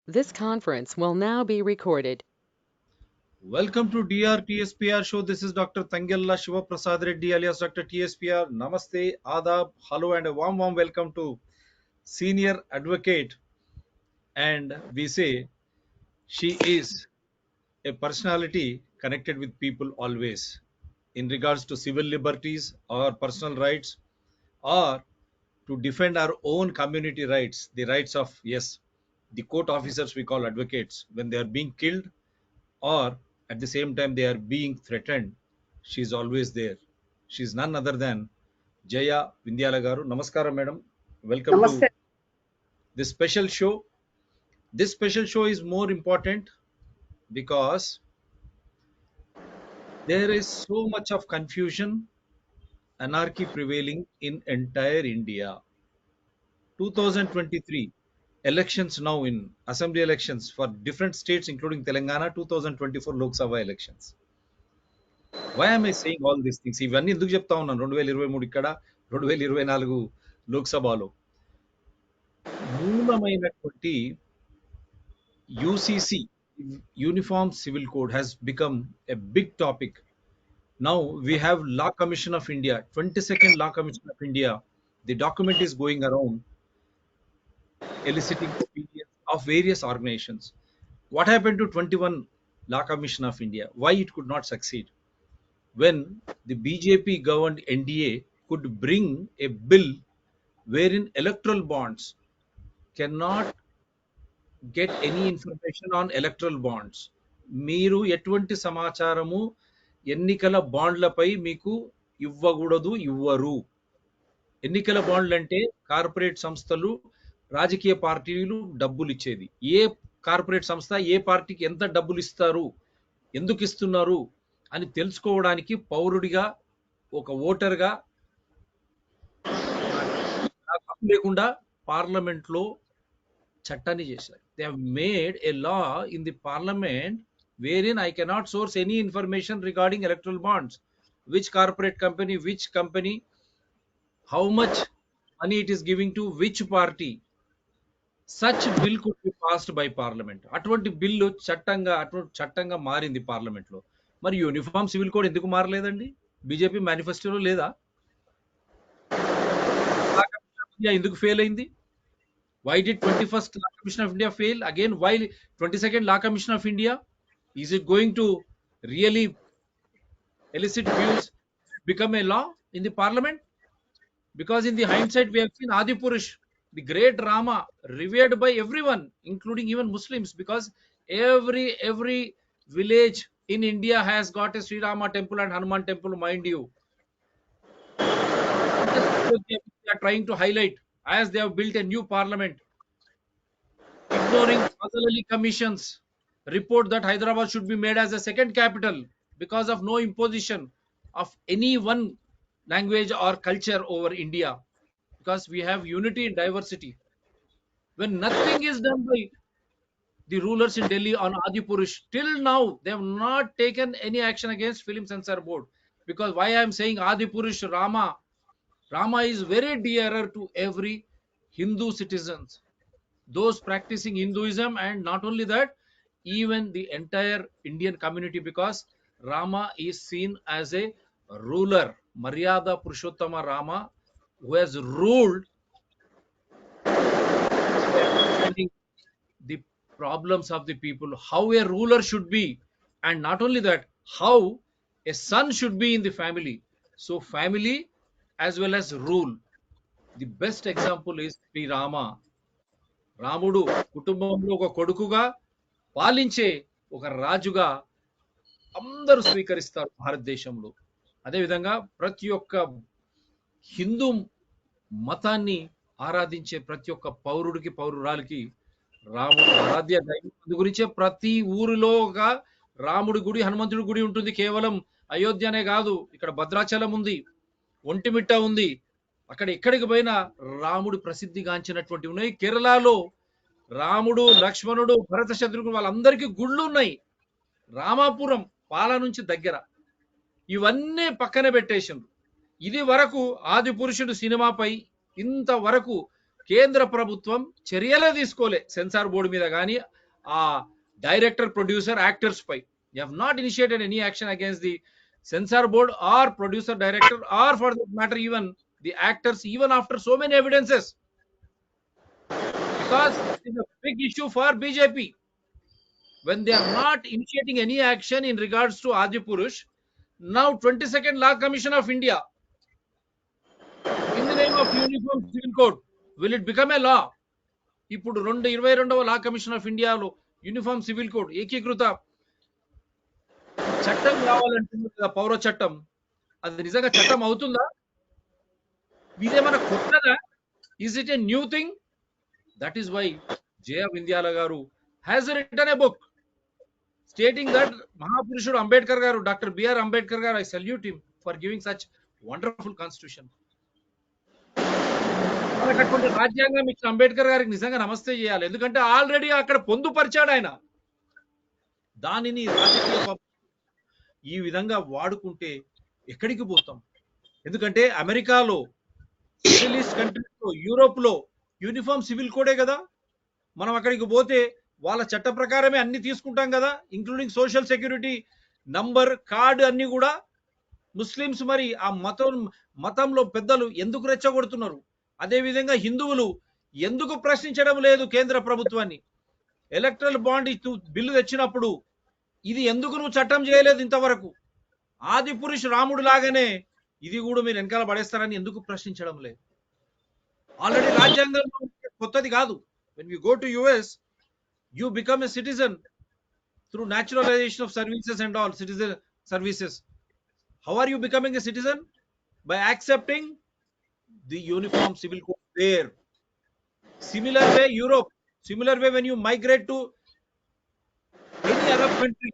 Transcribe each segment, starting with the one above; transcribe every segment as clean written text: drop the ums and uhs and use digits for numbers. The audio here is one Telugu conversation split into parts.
This conference will now be recorded. Welcome to DRTSPR show. This is Dr. Tangella Shiva Prasad Reddy alias Dr. TSPR. Namaste, Adab, hello, and a warm welcome to senior advocate. And we say she is a personality connected with people always in regards to civil liberties or personal rights or to defend our own community rights, the rights of, yes, the court officers we call advocates when they are being killed or at the same time they are being threatened. She's always there. She's none other than Jaya Vindhyala garu. Namaskara, madam. Welcome to Namaste. this special show. This special show is more important because there is so much of confusion, anarchy prevailing in entire India. 2023 elections now in assembly elections for different states including Telangana, 2024 Lok Sabha elections. Why am I saying all these things ఇవన్నీ ఎందుకు చెప్తా ఉన్నాను 2023 ఇక్కడ 2024 లోక్సభలో మూలమైనటువంటి UCC uniform civil code has become a big topic now we have law commission of India 22nd law commission of India the document is going around eliciting opinions of various organizations. What happened to 21 law commission of India? Why it could not succeed when the BJP governed NDA could bring a bill wherein electoral bonds cannot get any information on electoral bonds. మీరు ఎటువంటి సమాచారము ఎన్నికల బాండ్లపై మీకు ఇవ్వకూడదు, ఇవ్వరు. ఎన్నికల బాండ్లు అంటే కార్పొరేట్ సంస్థలు, రాజకీయ పార్టీలు డబ్బులు ఇచ్చేది. ఏ కార్పొరేట్ సంస్థ ఏ పార్టీకి ఎంత డబ్బులు ఇస్తారు, ఎందుకు ఇస్తున్నారు అని తెలుసుకోవడానికి పౌరుడిగా ఒక ఓటర్గా నాకు హక్కు లేకుండా పార్లమెంట్ లో చట్టాన్ని చేశారు. They have made A law in the parliament wherein I cannot source any information regarding electoral bonds, which corporate company, which company, how much money it is giving to which party. Such bill could be passed by parliament. అటువంటి బిల్లు చట్టంగా మారింది పార్లమెంట్ లో. మరి యూనిఫామ్ సివిల్ కోడ్ ఎందుకు మారలేదండి? బీజేపీ మేనిఫెస్టోలో లేదా? ఎందుకు ఫెయిల్ అయింది? Why did 21st Law Commission of India fail? Again, why 22nd Law Commission of India? Is it going to really elicit views, become a law in the parliament? Because in the hindsight, we have seen Adi Purush, the great Rama, revered by everyone, including even Muslims, because every village in India has got a Sri Rama temple and Hanuman temple, mind you. They are trying to highlight as they have built a new parliament, ignoring Fazal Ali Commission's report that Hyderabad should be made as a second capital because of no imposition of any one language or culture over India, because we have unity in diversity. When nothing is done by the rulers in Delhi on Adi Purush, till now they have not taken any action against Film Censor Board. Because why I am saying Adi Purush Rama, Rama is very dearer to every Hindu citizens, those practicing Hinduism, and not only that, even the entire Indian community, because Rama is seen as a ruler, Maryada Purushottama Rama, who has ruled by understanding the problems of the people, how a ruler should be, and not only that, how a son should be in the family. So, family as well as rule. The best example is Sri Rama. రాముడు కుటుంబంలో ఒక కొడుకుగా పాలించే ఒక రాజుగా అందరూ స్వీకరిస్తారు భారతదేశంలో. అదేవిధంగా ప్రతి ఒక్క హిందూ మతాన్ని ఆరాధించే ప్రతి ఒక్క పౌరుడికి పౌరురాలికి రాముడు ఆరాధ్య దైవం. అందు గురించే ప్రతి ఊరిలో ఒక రాముడి గుడి, హనుమంతుడి గుడి ఉంటుంది. కేవలం అయోధ్యనే కాదు, ఇక్కడ భద్రాచలం ఉంది, ఒంటిమిట్ట ఉంది. అక్కడ ఎక్కడికి పోయినా రాముడు ప్రసిద్ధిగాంచినటువంటి ఉన్నాయి. కేరళలో రాముడు, లక్ష్మణుడు, భరత శత్రుఘ్నుడు వాళ్ళందరికీ గుళ్ళు ఉన్నాయి. రామాపురం పాల నుంచి దగ్గర. ఇవన్నీ పక్కన పెట్టేసిండ్రు. ఇది వరకు ఆది పురుషుడు సినిమాపై ఇంతవరకు కేంద్ర ప్రభుత్వం చర్యలే తీసుకోలే సెన్సార్ బోర్డు మీద కానీ ఆ డైరెక్టర్ ప్రొడ్యూసర్ యాక్టర్స్ పై. You have not initiated any action against the censor board or producer director or for that matter even the actors even after so many evidences, because it is a big issue for BJP when they are not initiating any action in regards to Adi Purush. Now 22nd Law Commission of India, in the name of Uniform Civil Code, will it become a law? ఇప్పుడు 22వ లా కమిషన్ ఆఫ్ ఇండియాలో యూనిఫామ్ సివిల్ కోడ్ ఏకీకృత చట్టం కావాలంటుంది కదా, పౌర చట్టం. అది నిజంగా చట్టం అవుతుందా? ఇదేమన్నా కొత్తదా? Is it a new thing? That is why Jaya Vindhyala గారు has written a book stating that Mahapurushadu Ambedkar garu, Dr. B.R. Ambedkar garu, I salute him for giving such wonderful constitution. మనకటువంటి రాజ్యాంగం ఇచ్చిన అంబేద్కర్ గారికి నిజంగా నమస్తే చేయాలి. ఎందుకంటే ఆల్రెడీ అక్కడ పొందుపరిచాడు ఆయన. దానిని రాజకీయ ఈ విధంగా వాడుకుంటే ఎక్కడికి పోతాం? ఎందుకంటే అమెరికాలో, మిడిల్ ఈస్ట్ కంట్రీస్లో, యూరోప్లో యూనిఫామ్ సివిల్ కోడే కదా. మనం అక్కడికి పోతే వాళ్ళ చట్ట ప్రకారమే అన్ని తీసుకుంటాం కదా, including social security number, card అన్ని కూడా. ముస్లిమ్స్ మరి ఆ మతంలో పెద్దలు ఎందుకు రెచ్చగొడుతున్నారు? అదేవిధంగా హిందువులు ఎందుకు ప్రశ్నించడం లేదు కేంద్ర ప్రభుత్వాన్ని? ఎలక్ట్రల్ బాండ్ బిల్లు తెచ్చినప్పుడు ఇది ఎందుకు నువ్వు చట్టం చేయలేదు ఇంతవరకు? ఆది పురుష్ రాముడు లాగానే ఇది కూడా మీరు వెనకాల పడేస్తారని ఎందుకు ప్రశ్నించడం లేదు? ఆల్రెడీ రాజ్యాంగంలో కొత్తది కాదు. when we go to US, you become a citizen through naturalization of services and all citizen services. How are you becoming a citizen? By accepting the uniform civil code there. Similar way Europe, similar way when you migrate to any Arab country,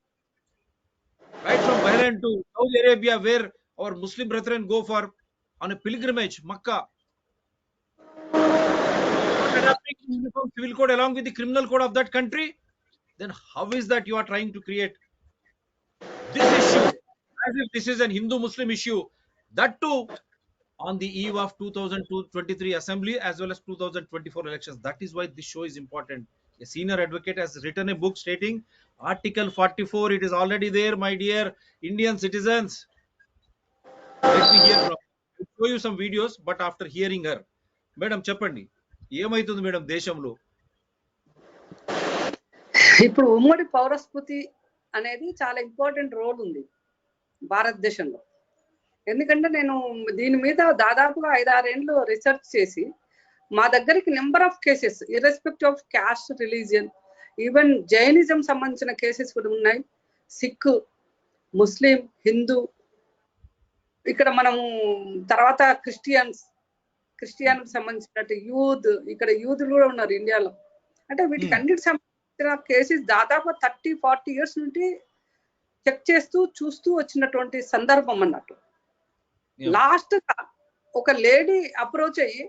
right from Bahrain to Saudi Arabia, where our Muslim brethren go for on a pilgrimage, Makkah, adapting the uniform civil code along with the criminal code of that country, then how is that you are trying to create this issue as if this is an Hindu-Muslim issue, that too on the eve of 2023 assembly as well as 2024 elections? That is why this show is important. A senior advocate has written a book stating Article 44, it is already there, my dear Indian citizens. Let me hear from you. I'll show you some videos, but after hearing her. Madam, చెప్పండి, ఏమైతుంది మేడం దేశంలో? ఇప్పుడు ఉమ్మడి పౌరస్మృతి అనేది చాలా ఇంపార్టెంట్ రోల్ ఉంది భారతదేశంలో. ఎందుకంటే నేను దీని మీద దాదాపుగా 5-6 ఏళ్ళు రీసెర్చ్ చేసి మా దగ్గరికి number of cases irrespective of caste, religion, even Jainism సంబంధించిన కేసెస్ కూడా ఉన్నాయి. సిక్, ముస్లిం, హిందూ, ఇక్కడ మనము తర్వాత క్రిస్టియన్కి సంబంధించినట్టు యూత్, ఇక్కడ యూత్లు కూడా ఉన్నారు ఇండియాలో. అంటే వీటికి అన్నిటికి సంబంధించిన కేసెస్ దాదాపు 30-40 ఇయర్స్ నుండి చెక్ చేస్తూ చూస్తూ వచ్చినటువంటి సందర్భం అన్నట్టు. లాస్ట్ ఒక లేడీ అప్రోచ్ అయ్యి,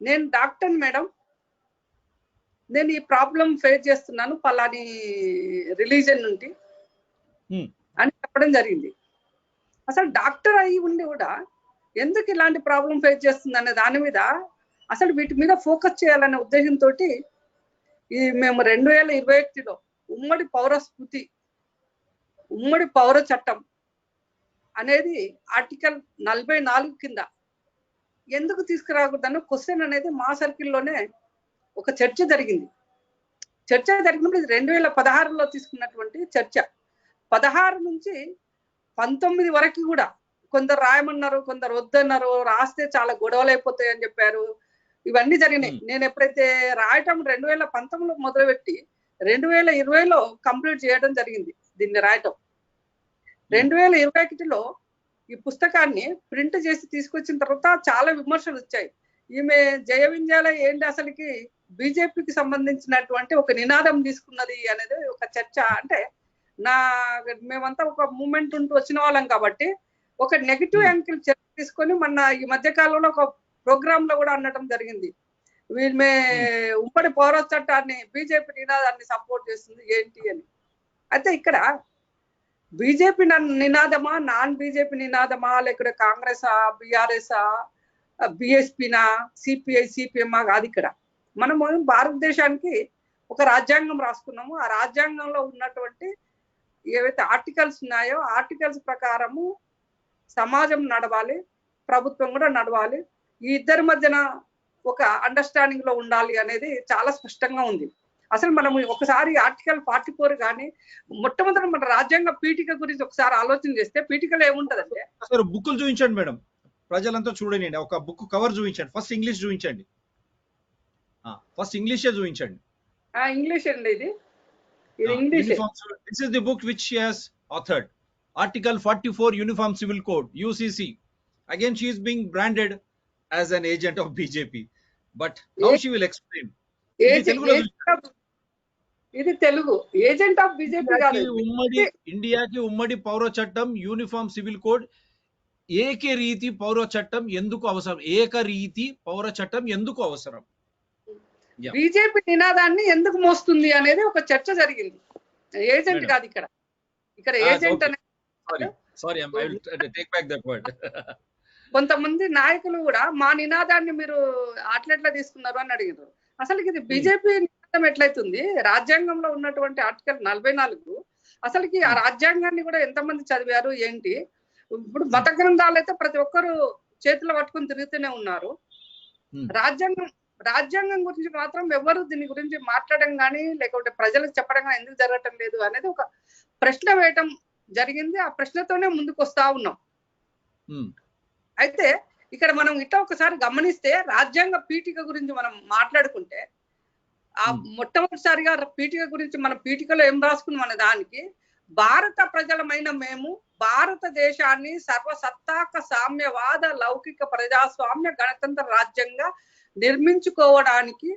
నేను డాక్టర్ మేడం, నేను ఈ ప్రాబ్లం ఫేస్ చేస్తున్నాను పలాని రిలీజన్ నుండి అని చెప్పడం జరిగింది. అసలు డాక్టర్ అయ్యి ఉండి కూడా ఎందుకు ఇలాంటి ప్రాబ్లం ఫేస్ చేస్తుంది అనే దాని మీద అసలు వీటి మీద ఫోకస్ చేయాలనే ఉద్దేశంతో ఈ మేము 2021లో ఉమ్మడి పౌరస్మృతి, ఉమ్మడి పౌర చట్టం అనేది ఆర్టికల్ 44 కింద ఎందుకు తీసుకురాకూడదన్న క్వశ్చన్ అనేది మా సర్కిల్లోనే ఒక చర్చ జరిగింది. చర్చ జరిగినప్పుడు ఇది 2016లో తీసుకున్నటువంటి చర్చ. 16 నుంచి 19 వరకు కూడా కొందరు రాయమన్నారు, కొందరు వద్దన్నారు, రాస్తే చాలా గొడవలు అయిపోతాయి అని చెప్పారు. ఇవన్నీ జరిగినాయి. నేను ఎప్పుడైతే రాయటం 2019లో మొదలుపెట్టి 2020లో కంప్లీట్ చేయడం జరిగింది. దీన్ని రాయటం 2021లో ఈ పుస్తకాన్ని ప్రింట్ చేసి తీసుకొచ్చిన తర్వాత చాలా విమర్శలు వచ్చాయి. ఈమె జయ వింధ్యాల ఏంటి అసలుకి బీజేపీకి సంబంధించినటువంటి ఒక నినాదం తీసుకున్నది అనేది ఒక చర్చ. అంటే మేమంతా ఒక మూమెంట్ ఉంటూ వచ్చిన వాళ్ళం కాబట్టి ఒక నెగిటివ్ యాంగిల్ చర్చ తీసుకొని మొన్న ఈ మధ్య కాలంలో ఒక ప్రోగ్రామ్ లో కూడా అనడం జరిగింది, వీళ్ళే ఉమ్మడి పౌర చట్టాన్ని బీజేపీ నినాదాన్ని సపోర్ట్ చేస్తుంది ఏంటి అని. అయితే ఇక్కడ బీజేపీ నినాదమా, నాన్ బీజేపీ నినాదమా, లేకపోతే కాంగ్రెసా, బీఆర్ఎసా, బిఎస్పీనా, సిపిఐ, సిపిఎం కాదు. ఇక్కడ మనము భారతదేశానికి ఒక రాజ్యాంగం రాసుకున్నాము. ఆ రాజ్యాంగంలో ఉన్నటువంటి ఏవైతే ఆర్టికల్స్ ఉన్నాయో ఆర్టికల్స్ ప్రకారము సమాజం నడవాలి, ప్రభుత్వం కూడా నడవాలి. ఈ ఇద్దరి మధ్యన ఒక అండర్స్టాండింగ్ లో ఉండాలి అనేది చాలా స్పష్టంగా ఉంది. అసలు మనం ఒకసారి ఆర్టికల్ 44 కానీ మొట్టమొదటి మన రాజ్యాంగ పీఠిక గురించి ఒకసారి ఆలోచన చేస్తే పీఠికలో ఏముంటదంటే, అసలు బుక్కులు చూపించండి మేడం, ప్రజలంతా చూడండి. ఒక బుక్ కవర్ చూపించండి. ఫస్ట్ ఇంగ్లీష్ చూపించండి. ఫస్ట్ ఇంగ్లీషే చూపించండి. ఇంగ్లీష్ అండి ఇది English. This is the book which she has authored. Article 44 Uniform Civil Code, UCC. Again, she is being branded as an agent of BJP. But now she will explain. ఇది తెలుగు. ఏజెంట్ ఆఫ్ బీజేపీ కాదు. ఇండియాకి ఉమ్మడి పౌర చట్టం యూనిఫామ్ సివిల్ కోడ్ ఏకరీతి పౌర చట్టం ఎందుకు అవసరం? ఏకరీతి పౌర చట్టం ఎందుకు అవసరం? బీజేపీ నినాదాన్ని ఎందుకు మోస్తుంది అనేది ఒక చర్చ జరిగింది. ఏజెంట్ కాదు ఇక్కడ. ఇక్కడ ఏజెంట్ అనేది కొంతమంది నాయకులు కూడా మా నినాదాన్ని మీరు అట్లెట్లా తీసుకున్నారు అని అడిగారు. అసలు ఇది బీజేపీ నినాదం ఎట్లయితుంది? రాజ్యాంగంలో ఉన్నటువంటి ఆర్టికల్ 44 అసలుకి ఆ రాజ్యాంగాన్ని కూడా ఎంతమంది చదివారు ఏంటి? ఇప్పుడు మత గ్రంథాలు అయితే ప్రతి ఒక్కరు చేతిలో పట్టుకొని తిరుగుతూనే ఉన్నారు. రాజ్యాంగం గురించి మాత్రం ఎవరు దీని గురించి మాట్లాడడం కానీ లేకపోతే ప్రజలకు చెప్పడం కానీ ఎందుకు జరగటం లేదు అనేది ఒక ప్రశ్న వేయటం జరిగింది. ఆ ప్రశ్నతోనే ముందుకు వస్తా ఉన్నాం. అయితే ఇక్కడ మనం ఇట్లా ఒకసారి గమనిస్తే రాజ్యాంగ పీఠిక గురించి మనం మాట్లాడుకుంటే ఆ మొట్టమొదటిసారిగా పీఠిక గురించి మన పీఠికలో ఏం రాసుకున్నాం అనే దానికి, భారత ప్రజలమైన మేము భారతదేశాన్ని సర్వసత్తాక సామ్యవాద లౌకిక ప్రజాస్వామ్య గణతంత్ర రాజ్యంగా నిర్మించుకోవడానికి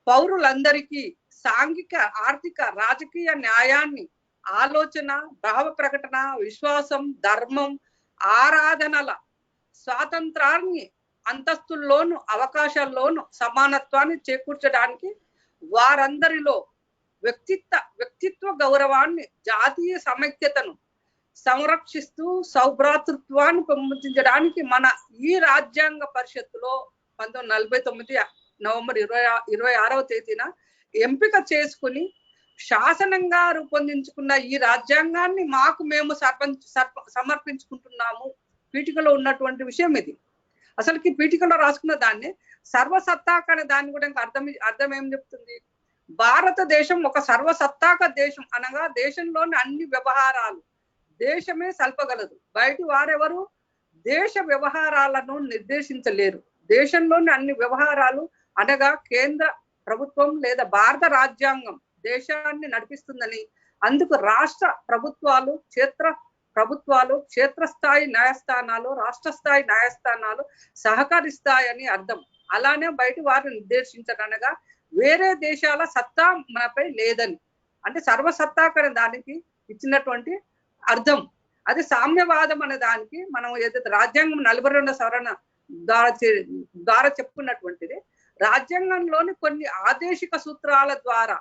పౌరులందరికీ సాంఘిక, ఆర్థిక, రాజకీయ న్యాయాన్ని, ఆలోచన, భావ ప్రకటన, విశ్వాసం, ధర్మం, ఆరాధనల స్వాతంత్రాన్ని, అంతస్తుల్లోను అవకాశాల్లోను సమానత్వాన్ని చేకూర్చడానికి వారందరిలో వ్యక్తిత్వ గౌరవాన్ని, జాతీయ సమైక్యతను సంరక్షిస్తూ సౌభ్రాతృత్వాన్ని పెంపొందించడానికి మన ఈ రాజ్యాంగ పరిషత్తులో 1949 నవంబర్ 26వ తేదీన ఎంపిక చేసుకుని శాసనంగా రూపొందించుకున్న ఈ రాజ్యాంగాన్ని మాకు మేము సమర్పించుకుంటున్నాము. పీఠికలో ఉన్నటువంటి విషయం ఇది. అసలుకి పీఠికలో రాసుకున్న దాన్ని సర్వసత్తాక అనే దాన్ని కూడా ఇంకా అర్థం ఏం చెప్తుంది? భారతదేశం ఒక సర్వసత్తాక దేశం అనగా దేశంలోని అన్ని వ్యవహారాలు దేశమే సల్పగలదు. బయటి వారెవరు దేశ వ్యవహారాలను నిర్దేశించలేరు. దేశంలోని అన్ని వ్యవహారాలు అనగా కేంద్ర ప్రభుత్వం లేదా భారత రాజ్యాంగం దేశాన్ని నడిపిస్తుందని, అందుకు రాష్ట్ర ప్రభుత్వాలు, క్షేత్రస్థాయి న్యాయస్థానాలు, రాష్ట్ర స్థాయి న్యాయస్థానాలు సహకరిస్తాయని అర్థం. అలానే బయటి వారిని నిర్దేశించనగా వేరే దేశాల సత్తా మనపై లేదని, అంటే సర్వసత్తాక అనే దానికి ఇచ్చినటువంటి అర్థం. అది సామ్యవాదం అనే దానికి మనం ఏదైతే రాజ్యాంగం 42వ సవరణ ద్వారా చెప్పుకున్నటువంటిది, రాజ్యాంగంలోని కొన్ని ఆదేశిక సూత్రాల ద్వారా,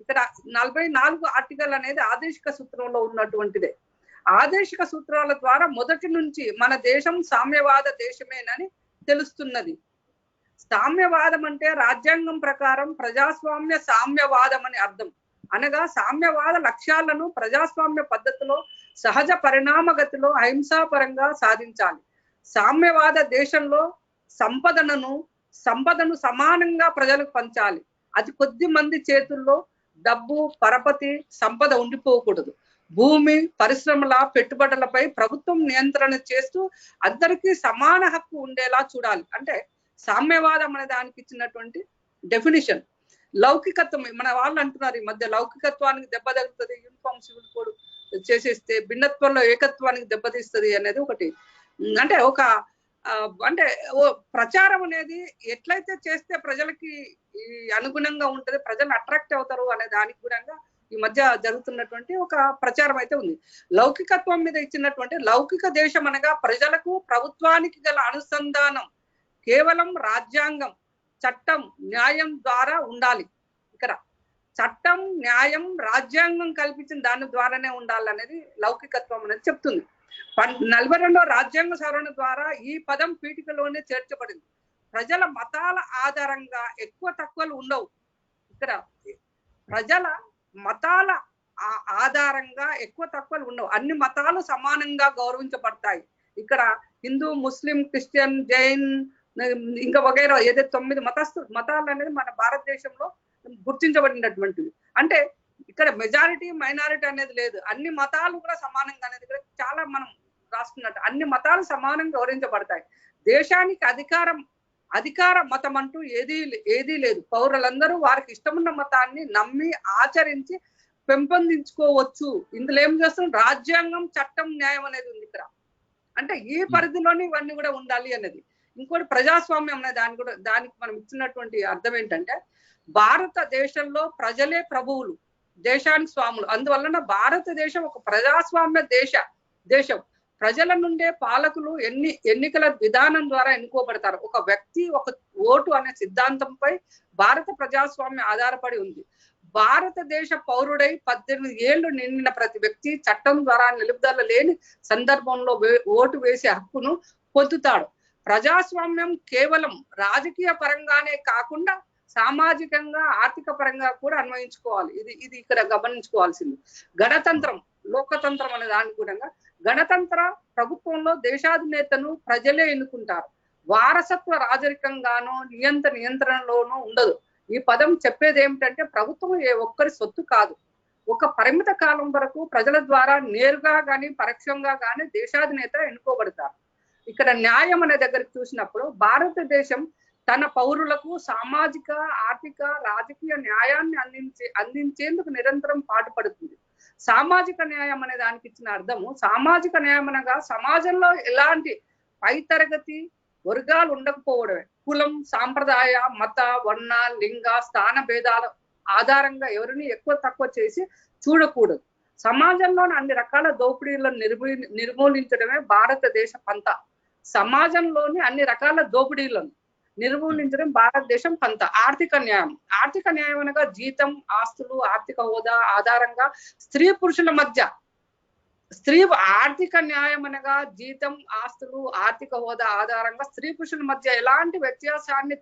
ఇక్కడ 44 ఆర్టికల్ అనేది ఆదేశిక సూత్రంలో ఉన్నటువంటిదే. ఆదేశిక సూత్రాల ద్వారా మొదటి నుంచి మన దేశం సామ్యవాద దేశమేనని తెలుస్తున్నది. సామ్యవాదం అంటే రాజ్యాంగం ప్రకారం ప్రజాస్వామ్య సామ్యవాదం అని అర్థం. అనగా సామ్యవాద లక్ష్యాలను ప్రజాస్వామ్య పద్ధతిలో సహజ పరిణామగతిలో అహింసాపరంగా సాధించాలి. సామ్యవాద దేశంలో సంపదను సమానంగా ప్రజలకు పంచాలి. అది కొద్ది మంది చేతుల్లో డబ్బు, పరపతి, సంపద ఉండిపోకూడదు. భూమి, పరిశ్రమల, పెట్టుబడులపై ప్రభుత్వం నియంత్రణ చేస్తూ అందరికీ సమాన హక్కు ఉండేలా చూడాలి. అంటే సామ్యవాదం అనే దానికి ఇచ్చినటువంటి డెఫినిషన్. లౌకికత్వం, మన వాళ్ళు అంటున్నారు ఈ మధ్య లౌకికత్వానికి దెబ్బ తగులుతుంది, యూనిఫామ్ సివిల్ కోడ్ చేసేస్తే భిన్నత్వంలో ఏకత్వానికి దెబ్బతీస్తుంది అనేది ఒకటి. అంటే అంటే ప్రచారం అనేది ఎట్లయితే చేస్తే ప్రజలకి అనుగుణంగా ఉంటది, ప్రజలు అట్రాక్ట్ అవుతారు అనే దానికి కూడా ఈ మధ్య జరుగుతున్నటువంటి ఒక ప్రచారం అయితే ఉంది. లౌకికత్వం మీద ఇచ్చినటువంటి లౌకిక దేశం అనగా ప్రజలకు ప్రభుత్వానికి గల అనుసంధానం కేవలం రాజ్యాంగం, చట్టం, న్యాయం ద్వారా ఉండాలి. ఇక్కడ చట్టం, న్యాయం, రాజ్యాంగం కల్పించిన దాని ద్వారానే ఉండాలనేది లౌకికత్వం అనేది చెప్తుంది. 42వ రాజ్యాంగ సవరణ ద్వారా ఈ పదం పీఠికలోనే చేర్చబడింది. ప్రజల మతాల ఆధారంగా ఎక్కువ తక్కువలు ఉండవు. ఇక్కడ ప్రజల మతాల ఆధారంగా ఎక్కువ తక్కువలు ఉండవు. అన్ని మతాలు సమానంగా గౌరవించబడతాయి. ఇక్కడ హిందూ, ముస్లిం, క్రిస్టియన్, జైన్ ఇంకా వగైరా ఏదైతే 9 మతాలు అనేది మన భారతదేశంలో గుర్తించబడినటువంటివి. అంటే ఇక్కడ మెజారిటీ మైనారిటీ అనేది లేదు. అన్ని మతాలు కూడా సమానంగా అనేది ఇక్కడ చాలా మనం రాసుకున్నట్టు అన్ని మతాలు సమానంగా గౌరవించబడతాయి. దేశానికి అధికార మతం అంటూ ఏదీ లేదు. పౌరులందరూ వారికి ఇష్టమున్న మతాన్ని నమ్మి ఆచరించి పెంపొందించుకోవచ్చు. ఇందులో ఏం చేస్తున్నాం, రాజ్యాంగం, చట్టం, న్యాయం అనేది ఉంది ఇక్కడ. అంటే ఈ పరిధిలోని ఇవన్నీ కూడా ఉండాలి అనేది. ఇంకోటి ప్రజాస్వామ్యం అనే దానికి మనం ఇచ్చినటువంటి అర్థం ఏంటంటే, భారతదేశంలో ప్రజలే ప్రభువులు, దేశానికి స్వాములు. అందువలన భారతదేశం ఒక ప్రజాస్వామ్య దేశం. ప్రజల నుండే పాలకులు ఎన్నికల విధానం ద్వారా ఎన్నుకోబడతారు. ఒక వ్యక్తి ఒక ఓటు అనే సిద్ధాంతంపై భారత ప్రజాస్వామ్యం ఆధారపడి ఉంది. భారతదేశ పౌరుడై 18 ఏళ్లు నిండిన ప్రతి వ్యక్తి చట్టం ద్వారా నిలుపుదల లేని సందర్భంలో ఓటు వేసే హక్కును పొందుతాడు. ప్రజాస్వామ్యం కేవలం రాజకీయ పరంగానే కాకుండా సామాజికంగా, ఆర్థిక పరంగా కూడా అన్వయించుకోవాలి. ఇది ఇక్కడ గమనించుకోవాల్సింది. గణతంత్రం, లోకతంత్రం అనే దాని కూడా గణతంత్ర ప్రభుత్వంలో దేశాధినేతను ప్రజలే ఎన్నుకుంటారు. వారసత్వ రాజరికంగానో నియంత్రణలోనూ ఉండదు. ఈ పదం చెప్పేది ఏమిటంటే, ప్రభుత్వం ఏ ఒక్కరి సొత్తు కాదు. ఒక పరిమిత కాలం వరకు ప్రజల ద్వారా నేరుగా గాని పరోక్షంగా గాని దేశాధినేత ఎన్నుకోబడతారు. ఇక్కడ న్యాయం అనే దగ్గరికి చూసినప్పుడు భారతదేశం తన పౌరులకు సామాజిక, ఆర్థిక, రాజకీయ న్యాయాన్ని అందించేందుకు నిరంతరం పాటుపడుతుంది. సామాజిక న్యాయం అనే దానికి ఇచ్చిన అర్థము, సామాజిక న్యాయం అనగా సమాజంలో ఎలాంటి పైతరగతి వర్గాలు ఉండకపోవడమే. కులం, సాంప్రదాయ, మత, వర్ణ, లింగ, స్థాన భేదాల ఆధారంగా ఎవరిని ఎక్కువ తక్కువ చేసి చూడకూడదు. సమాజంలోని అన్ని రకాల దోపిడీలను నిర్మూలించడమే భారతదేశ పంత. సమాజంలోని అన్ని రకాల దోపిడీలను నిర్మూలించడం భారతదేశం పంత. ఆర్థిక న్యాయం అనగా జీతం, ఆస్తులు, ఆర్థిక హోదా ఆధారంగా స్త్రీ పురుషుల మధ్య ఆర్థిక న్యాయం అనగా జీతం, ఆస్తులు, ఆర్థిక హోదా ఆధారంగా స్త్రీ పురుషుల మధ్య ఎలాంటి వ్యత్యాసాన్ని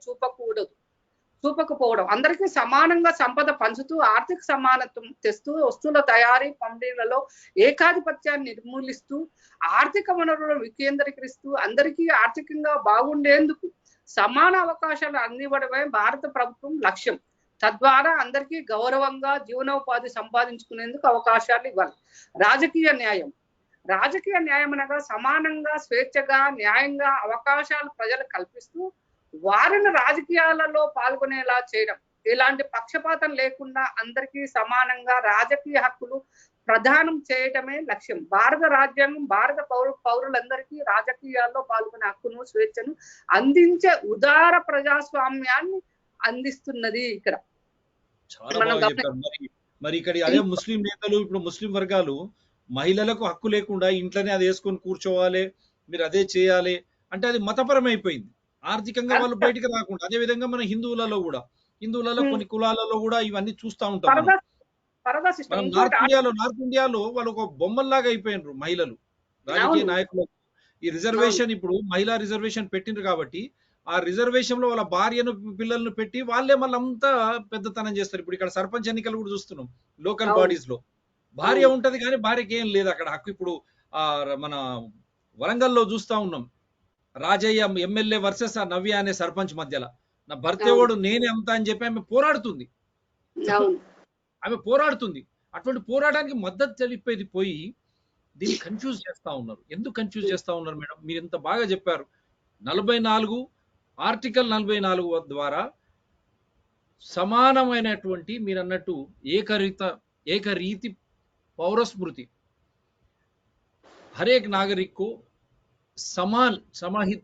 చూపకపోవడం, అందరికీ సమానంగా సంపద పంచుతూ ఆర్థిక సమానత్వం తెస్తూ వస్తువుల తయారీ, పంపిణీలలో ఏకాధిపత్యాన్ని నిర్మూలిస్తూ ఆర్థిక వనరులను వికేంద్రీకరిస్తూ అందరికీ ఆర్థికంగా బాగుండేందుకు సమాన అవకాశాలు అందివ్వడమే భారత ప్రభుత్వం లక్ష్యం. తద్వారా అందరికీ గౌరవంగా జీవనోపాధి సంపాదించుకునేందుకు అవకాశాలు ఇవ్వాలి. రాజకీయ న్యాయం అనగా సమానంగా, స్వేచ్ఛగా, న్యాయంగా అవకాశాలు ప్రజలు కల్పిస్తూ వారిని రాజకీయాలలో పాల్గొనేలా చేయడం. ఎలాంటి పక్షపాతం లేకుండా అందరికీ సమానంగా రాజకీయ హక్కులు ప్రదానం చేయటమే లక్ష్యం. భారత రాజ్యాంగం భారత పౌరులందరికీ రాజకీయాల్లో పాల్గొనే హక్కును, స్వేచ్ఛను అందించే ఉదార ప్రజాస్వామ్యాన్ని అందిస్తున్నది. ఇక్కడ మరి ఇక్కడ అదే ముస్లిం నేతలు, ఇప్పుడు ముస్లిం వర్గాలు మహిళలకు హక్కు లేకుండా ఇంట్లోనే అది వేసుకొని కూర్చోవాలి, మీరు అదే చేయాలి అంటే అది మతపరమైపోయింది. ఆర్థికంగా వాళ్ళు బయటికి రాకుండా. అదే విధంగా మన హిందువులలో కొన్ని కులాలలో కూడా ఇవన్నీ చూస్తూ ఉంటాం. నార్త్ ఇండియాలో వాళ్ళు ఒక బొమ్మల్లాగా అయిపోయినారు మహిళలు, రాజకీయ నాయకులు. ఈ రిజర్వేషన్, ఇప్పుడు మహిళా రిజర్వేషన్ పెట్టిండ్రు కాబట్టి ఆ రిజర్వేషన్ లో వాళ్ళ భార్యను, పిల్లలను పెట్టి వాళ్ళే మళ్ళీ అంతా పెద్దతనం చేస్తారు. ఇప్పుడు ఇక్కడ సర్పంచ్ ఎన్నికలు కూడా చూస్తున్నాం లోకల్ బాడీస్ లో. భార్య ఉంటది కానీ భార్యకి ఏం లేదు అక్కడ హక్కు. ఇప్పుడు మన వరంగల్లో చూస్తా ఉన్నాం, రాజయ్య ఎమ్మెల్యే వర్సెస్ ఆ నవ్య అనే సర్పంచ్ మధ్యలో నా భర్తేవాడు నేనే అంతా అని చెప్పి ఆమె పోరాడుతుంది. అటువంటి పోరాటానికి మద్దతు తెలిపేది పోయి దీన్ని కన్ఫ్యూజ్ చేస్తా ఉన్నారు. ఎందుకు కన్ఫ్యూజ్ చేస్తా ఉన్నారు మేడం? మీరు ఇంత బాగా చెప్పారు. 44 ఆర్టికల్ 44 ద్వారా సమానమైనటువంటి, మీరు అన్నట్టు ఏకరీతి పౌరస్మృతి, हर एक नागरिक को समाहित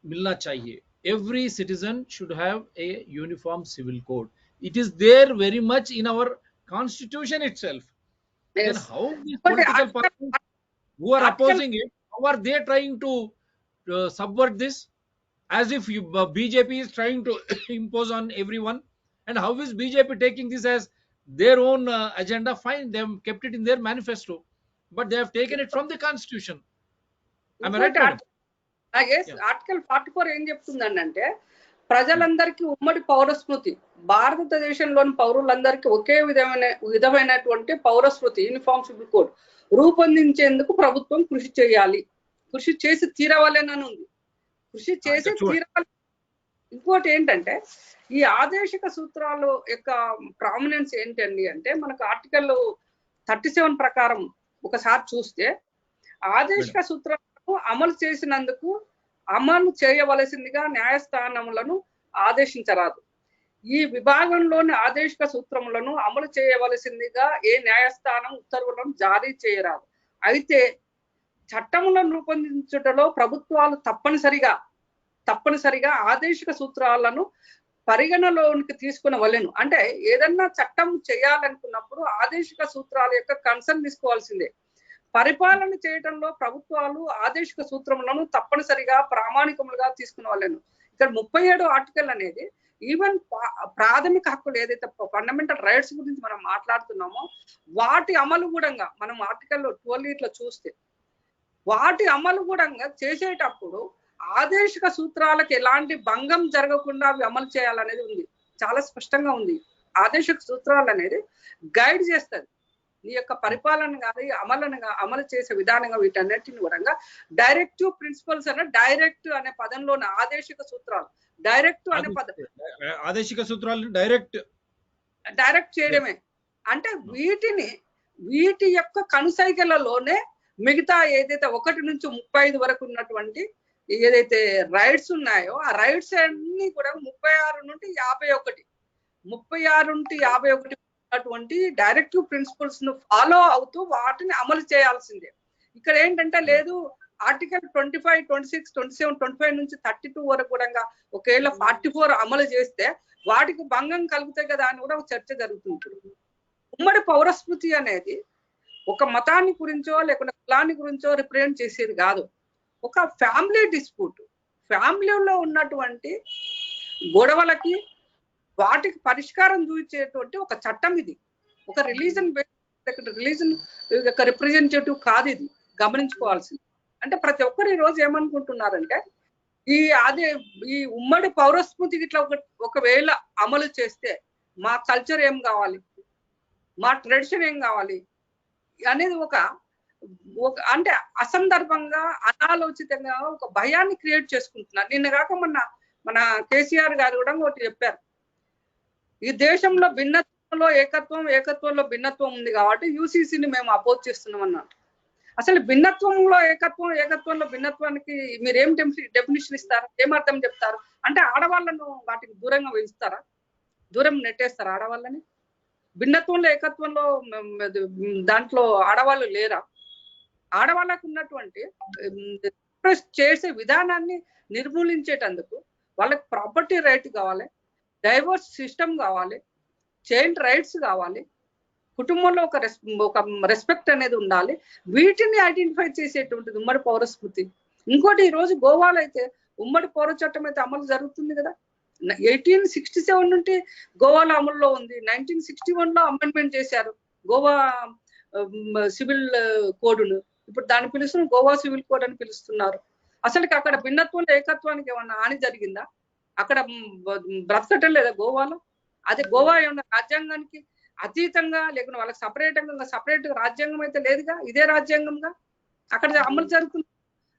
मिलना चाहिए. Every citizen should have a uniform civil code. It is there very much in our constitution itself. Yes. Then how these political parties who are opposing it, how are they trying to subvert this, as if BJP is trying to impose on everyone? And how is BJP taking this as their own agenda? Fine, they have kept it in their manifesto. but they have taken it from the constitution. Am I right, ఇంకోటి madam? ఆర్టికల్ 44 ఏం చెప్తుందండి అంటే ప్రజలందరికీ ఉమ్మడి పౌరస్మృతి, భారతదేశంలోని పౌరులందరికీ ఒకే విధమైనటువంటి పౌరస్మృతి యూనిఫామ్ సివిల్ కోడ్ రూపొందించేందుకు ప్రభుత్వం కృషి చేయాలి, కృషి చేసి తీరవాలని ఉంది. కృషి చేసి తీరవాలి. ఇంకోటి ఏంటంటే ఈ ఆదేశిక సూత్రాలు యొక్క ప్రామినెన్స్ ఏంటండి అంటే మనకు ఆర్టికల్ 37 ప్రకారం ఒకసారి చూస్తే ఆదేశిక సూత్రాలను అమలు చేసినందుకు అమలు చేయవలసిందిగా న్యాయస్థానములను ఆదేశించరాదు. ఈ విభాగంలోని ఆదేశిక సూత్రములను అమలు చేయవలసిందిగా ఏ న్యాయస్థానం ఉత్తర్వులను జారీ చేయరాదు. అయితే చట్టములను రూపొందించుటలో ప్రభుత్వాలు తప్పనిసరిగా ఆదేశిక సూత్రాలను పరిగణలోనికి తీసుకునవలెను. అంటే ఏదన్నా చట్టం చేయాలనుకున్నప్పుడు ఆదేశిక సూత్రాల యొక్క కన్సర్న్ తీసుకోవాల్సిందే. పరిపాలన చేయడంలో ప్రభుత్వాలు ఆదేశిక సూత్రములను తప్పనిసరిగా ప్రామాణికములుగా తీసుకునవలెను. ఇక్కడ 37 ఆర్టికల్ అనేది ఈవెన్ ప్రాథమిక హక్కులు ఏదైతే ఫండమెంటల్ రైట్స్ గురించి మనం మాట్లాడుతున్నామో వాటి అమలు కూడా మనం ఆర్టికల్ 12 చూస్తే వాటి అమలు కూడా చేసేటప్పుడు ఆదేశిక సూత్రాలకు ఎలాంటి భంగం జరగకుండా అవి అమలు చేయాలనేది ఉంది. చాలా స్పష్టంగా ఉంది. ఆదేశిక సూత్రాలు అనేది గైడ్ చేస్తుంది నీ యొక్క పరిపాలన కానీ అమలు చేసే విధానంగా వీటన్నిటిని కూడా డైరెక్టివ్ ప్రిన్సిపల్స్ అనే డైరెక్ట్ అనే పదంలోని ఆదేశిక సూత్రాలు డైరెక్ట్ అనే పదం ఆదేశిక సూత్రాలు డైరెక్ట్ చేయడమే. అంటే వీటి యొక్క కనుసైగలలోనే మిగతా ఏదైతే 1 నుంచి 35 వరకు ఉన్నటువంటి ఏదైతే రైట్స్ ఉన్నాయో ఆ రైట్స్ అన్ని కూడా 36 నుండి 51 ఉన్నటువంటి డైరెక్టివ్ ప్రిన్సిపల్స్ ను ఫాలో అవుతూ వాటిని అమలు చేయాల్సిందే. ఇక్కడ ఏంటంటే లేదు ఆర్టికల్ 25, 26, 27, 25 నుంచి 32 వరకు కూడా ఒకవేళ 44 అమలు చేస్తే వాటికి భంగం కలుగుతాయి కదా అని కూడా ఒక చర్చ జరుగుతుంది. ఉమ్మడి పౌరస్మృతి అనేది ఒక మతాన్ని గురించో లేకుంటే కులాన్ని గురించో రిప్రజెంట్ చేసేది కాదు. ఒక ఫ్యామిలీ డిస్ప్యూట్, ఫ్యామిలీలో ఉన్నటువంటి గొడవలకి వాటికి పరిష్కారం చూపించేటువంటి ఒక చట్టం ఇది. ఒక రిలీజన్ యొక్క రిప్రజెంటేటివ్ కాదు ఇది, గమనించుకోవాల్సింది. అంటే ప్రతి ఒక్కరు ఈ రోజు ఏమనుకుంటున్నారంటే ఈ ఉమ్మడి పౌరస్మృతి ఇట్లా ఒకవేళ అమలు చేస్తే మా కల్చర్ ఏం కావాలి, మా ట్రెడిషన్ ఏం కావాలి అనేది ఒక అంటే అసందర్భంగా అనాలోచితంగా ఒక భయాన్ని క్రియేట్ చేసుకుంటున్నారు. నిన్న కాక మన కేసీఆర్ గారు కూడా ఒకటి చెప్పారు, ఈ దేశంలో భిన్నత్వంలో ఏకత్వంలో భిన్నత్వం ఉంది కాబట్టి యూసీసీని మేము అపోజ్ చేస్తున్నాం అన్నారు. అసలు భిన్నత్వంలో ఏకత్వంలో భిన్నత్వానికి మీరు ఏం డెఫినిషన్ ఇస్తారు, ఏమర్థం చెప్తారు? అంటే ఆడవాళ్ళను వాటికి దూరంగా వేయిస్తారా, దూరం నెట్టేస్తారా ఆడవాళ్ళని? భిన్నత్వంలో ఏకత్వంలో దాంట్లో ఆడవాళ్ళు లేరా? ఆడవాళ్ళకు ఉన్నటువంటి చేసే విధానాన్ని నిర్మూలించేటందుకు వాళ్ళకి ప్రాపర్టీ రైట్ కావాలి, డైవర్స్ సిస్టమ్ కావాలి, చైల్డ్ రైట్స్ కావాలి, కుటుంబంలో ఒక రెస్పెక్ట్ అనేది ఉండాలి. వీటిని ఐడెంటిఫై చేసేటువంటిది ఉమ్మడి పౌరస్మృతి. ఇంకోటి ఈ రోజు గోవాలో అయితే ఉమ్మడి పౌర చట్టం అయితే అమలు జరుగుతుంది కదా. 1867 నుండి గోవాలో అమల్లో ఉంది. 1961లో అమెండ్మెంట్ చేశారు గోవా సివిల్ కోడ్ను. ఇప్పుడు దాన్ని పిలుస్తున్న గోవా సివిల్ కోడ్ అని పిలుస్తున్నారు. అసలుకి అక్కడ భిన్నత్వంలో ఏకత్వానికి ఏమన్నా హాని జరిగిందా? అక్కడ బ్రతకటం లేదా గోవాలో? అదే గోవా ఏమన్నా రాజ్యాంగానికి అతీతంగా లేకుండా వాళ్ళకి సపరేట్ రాజ్యాంగం అయితే లేదుగా, ఇదే రాజ్యాంగంగా అక్కడ అమలు జరుగుతుంది.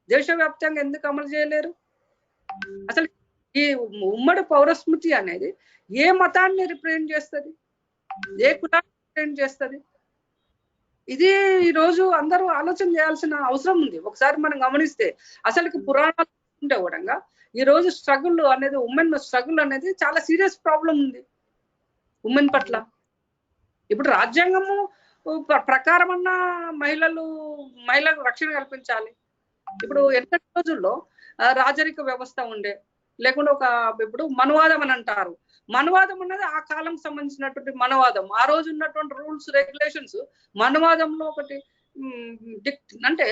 దేశవ్యాప్తంగా ఎందుకు అమలు చేయలేరు? అసలు ఈ ఉమ్మడి పౌరస్మృతి అనేది ఏ మతాన్ని రిప్రజెంట్ చేస్తుంది, ఏ కులాన్ని రిప్రజెంట్ చేస్తుంది? ఇది ఈ రోజు అందరూ ఆలోచన చేయాల్సిన అవసరం ఉంది. ఒకసారి మనం గమనిస్తే అసలుకి పురాణాలు ఉంటే కూడా ఈ రోజు స్ట్రగుల్ అనేది ఉమెన్ స్ట్రగుల్ అనేది చాలా సీరియస్ ప్రాబ్లం ఉంది ఉమెన్ పట్ల. ఇప్పుడు రాజ్యాంగము ప్రకారం అన్న మహిళలకు రక్షణ కల్పించాలి. ఇప్పుడు ఎన్నటి రోజుల్లో రాజరిక వ్యవస్థ ఉండే, లేకుండా ఇప్పుడు మనువాదం అని అంటారు. మనువాదం అన్నది ఆ కాలం సంబంధించినటువంటి మనువాదం. ఆ రోజు ఉన్నటువంటి రూల్స్ రెగ్యులేషన్స్ మనువాదంలో ఒకటి అంటే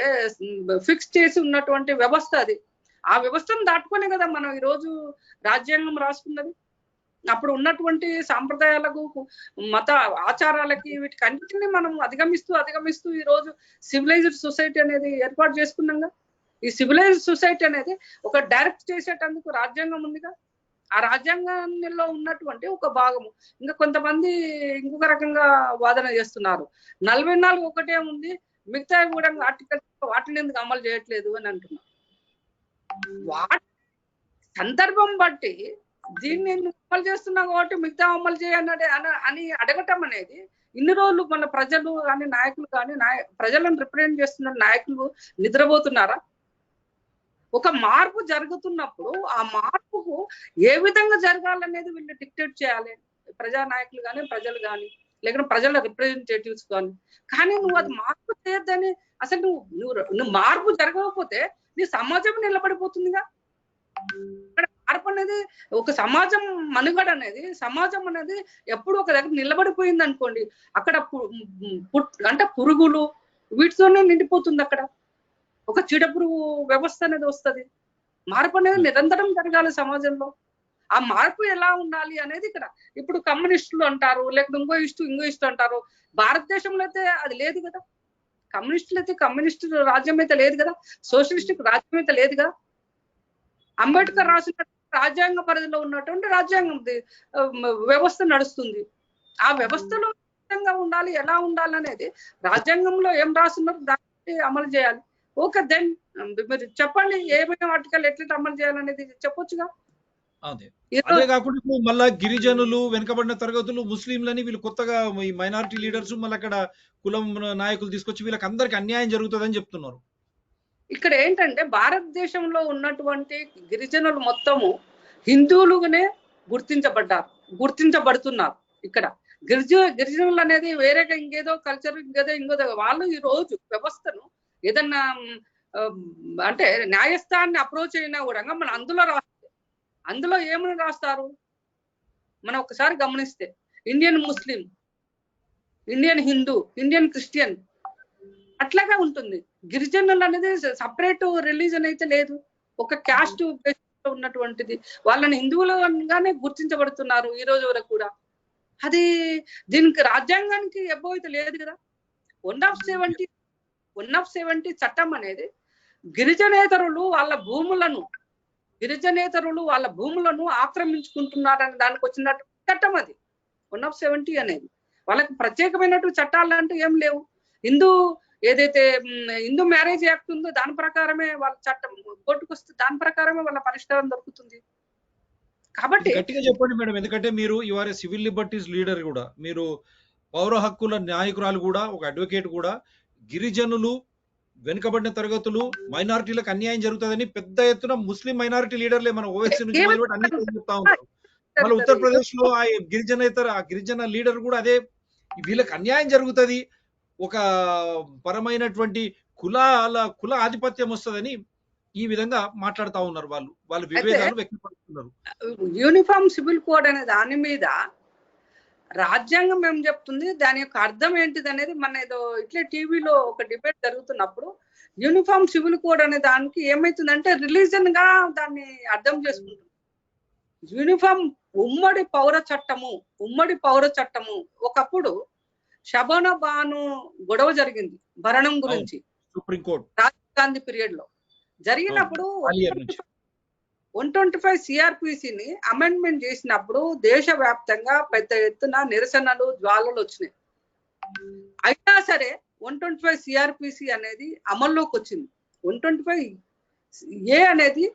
ఫిక్స్ చేసి ఉన్నటువంటి వ్యవస్థ అది. ఆ వ్యవస్థను దాటుకునే కదా మనం ఈ రోజు రాజ్యాంగం రాసుకున్నది. అప్పుడు ఉన్నటువంటి సాంప్రదాయాలకు, మత ఆచారాలకి, వీటికన్నిటిని మనం అధిగమిస్తూ ఈ రోజు సివిలైజ్డ్ సొసైటీ అనేది ఏర్పాటు చేసుకున్నాంగా. ఈ సివిలైజ్డ్ సొసైటీ అనేది ఒక డైరెక్ట్ చేసేటందుకు రాజ్యాంగం ఉందిగా. ఆ రాజ్యాంగంలో ఉన్నటువంటి ఒక భాగము. ఇంకా కొంతమంది ఇంకొక రకంగా వాదన చేస్తున్నారు. 44 ఒకటే ఉంది, మిగతా కూడా ఆర్టికల్ వాటిని ఎందుకు అమలు చేయట్లేదు అని అంటున్నారు. వాటి సందర్భం బట్టి దీన్ని అమలు చేస్తున్నా కాబట్టి మిగతా అమలు చేయన్నది అని అడగటం అనేది, ఇన్ని రోజులు మన ప్రజలు కానీ నాయకులు కానీ ప్రజలను రిప్రజెంట్ చేస్తున్న నాయకులు నిద్రపోతున్నారా? ఒక మార్పు జరుగుతున్నప్పుడు ఆ మార్పుకు ఏ విధంగా జరగాలనేది వీళ్ళు డిక్టేట్ చేయాలి, ప్రజా నాయకులు కానీ, ప్రజలు కానీ, లేకపోతే ప్రజల రిప్రజెంటేటివ్స్ కానీ. కానీ నువ్వు అది మార్పు చేయొద్దని, అసలు నువ్వు మార్పు జరగకపోతే నీ సమాజం నిలబడిపోతుందిగా. మార్పు అనేది, ఒక సమాజం మనుగడ అనేది, సమాజం అనేది ఎప్పుడు ఒక దగ్గర నిలబడిపోయింది అనుకోండి, అక్కడ అంటే పురుగులు వీటితోనే నిండిపోతుంది. అక్కడ ఒక చీడపురుగు వ్యవస్థ అనేది వస్తుంది. మార్పు అనేది నిరంతరం జరగాలి సమాజంలో. ఆ మార్పు ఎలా ఉండాలి అనేది ఇక్కడ. ఇప్పుడు కమ్యూనిస్టులు అంటారు, లేకపోతే ఇంకో ఇష్టం అంటారు. భారతదేశంలో అయితే అది లేదు కదా. కమ్యూనిస్టులు అయితే కమ్యూనిస్టు రాజ్యం అయితే లేదు కదా, సోషలిస్టిక్ రాజ్యం అయితే లేదు కదా. అంబేద్కర్ రాసిన రాజ్యాంగ పరిధిలో ఉన్నటువంటి రాజ్యాంగం వ్యవస్థ నడుస్తుంది. ఆ వ్యవస్థలో విధంగా ఉండాలి, ఎలా ఉండాలి అనేది రాజ్యాంగంలో ఏం రాస్తున్నారు దాన్ని అమలు చేయాలి. ఓకే, దెన్ మీరు చెప్పండి ఏమైనా ఆర్టికల్ ఎట్లా అమలు చేయాలనేది చెప్పొచ్చుగా. అదే కాకుండా మళ్ళా గిరిజనులు, వెనుకబడిన తరగతులు, ముస్లింలని వీళ్ళు కొత్తగా ఈ మైనారిటీ లీడర్స్ మళ్ళీ అక్కడ కులం నాయకులు తీసుకొచ్చి వీళ్ళకి అందరికి అన్యాయం జరుగుతుందని చెప్తున్నారు. ఇక్కడ ఏంటంటే భారతదేశంలో ఉన్నటువంటి గిరిజనులు మొత్తము హిందువులుగానే గుర్తించబడుతున్నారు. ఇక్కడ గిరిజనులు అనేది వేరేగా ఇంకేదో కల్చర్, ఇంకేదో వాళ్ళు ఈ రోజు వ్యవస్థను ఏదన్నా అంటే న్యాయస్థానాన్ని అప్రోచ్ అయినా కూడా మన అందులో ఏమని రాస్తారు మనం ఒకసారి గమనిస్తే, ఇండియన్ ముస్లిం, ఇండియన్ హిందూ, ఇండియన్ క్రిస్టియన్ అట్లాగా ఉంటుంది. గిరిజనులు అనేది సపరేట్ రిలీజన్ అయితే లేదు, ఒక క్యాస్ట్ బేస్ ఉన్నటువంటిది. వాళ్ళని హిందువులుగానే గుర్తించబడుతున్నారు ఈ రోజు వరకు కూడా. అది దీనికి రాజ్యాంగానికి ఎబో అయితే లేదు కదా. 170 చట్టం అనేది గిరిజనేతరులు వాళ్ళ భూములను ఆక్రమించుకుంటున్నారని దానికి వచ్చినట్టు చట్టం అది 170 అనేది. వాళ్ళకి ప్రత్యేకమైనటువంటి చట్టాలు అంటూ ఏం లేవు. ఏదైతే హిందూ మ్యారేజ్ యాక్ట్ ఉందో దాని ప్రకారమే వాళ్ళ చట్టం కోర్టుకు వస్తే దాని ప్రకారమే వాళ్ళ పరిష్కారం దొరుకుతుంది. కాబట్టి గట్టిగా చెప్పండి మేడం, ఎందుకంటే మీరు యువర్ సివిల్ లిబర్టీస్ లీడర్ కూడా, మీరు పౌర హక్కుల నాయకురాలు కూడా, ఒక అడ్వకేట్ కూడా. గిరిజనులు, వెనుకబడిన తరగతులు, మైనారిటీలకు అన్యాయం జరుగుతుందని పెద్ద ఎత్తున ముస్లిం మైనారిటీ లీడర్లే మన ఓవైసీ నుంచి మొదలుపెట్టి అన్ని చెప్తా ఉన్నారు. మన ఉత్తరప్రదేశ్ లో ఆ గిరిజన లీడర్ కూడా అదే, వీళ్ళకి అన్యాయం జరుగుతుంది, ఒక పరమైనటువంటి కుల ఆధిపత్యం వస్తుందని ఈ విధంగా మాట్లాడుతూ ఉన్నారు. వాళ్ళు విభేదాలు వ్యక్తపరుస్తున్నారు. యూనిఫామ్ సివిల్ కోడ్ అనే దాని మీద రాజ్యాంగం ఏం చెప్తుంది, దాని యొక్క అర్థం ఏంటిది అనేది మన ఏదో ఇట్లే టీవీలో ఒక డిబేట్ జరుగుతున్నప్పుడు యూనిఫామ్ సివిల్ కోడ్ అనే దానికి ఏమైతుందంటే రిలీజన్ గా దాన్ని అర్థం చేసుకుంటుంది. యూనిఫామ్ ఉమ్మడి పౌర చట్టము ఒకప్పుడు షబానా బాను గొడవ జరిగింది భరణం గురించి సుప్రీంకోర్టు రాజీవ్ గాంధీ పీరియడ్ లో జరిగినప్పుడు 125 సిఆర్పిసిని అమెండ్మెంట్ చేసినప్పుడు దేశవ్యాప్తంగా పెద్ద ఎత్తున నిరసనలు, జ్వాలలు వచ్చినాయి. అయినా సరే 125 సిఆర్పిసి అనేది అమల్లోకి వచ్చింది. 125 అనేది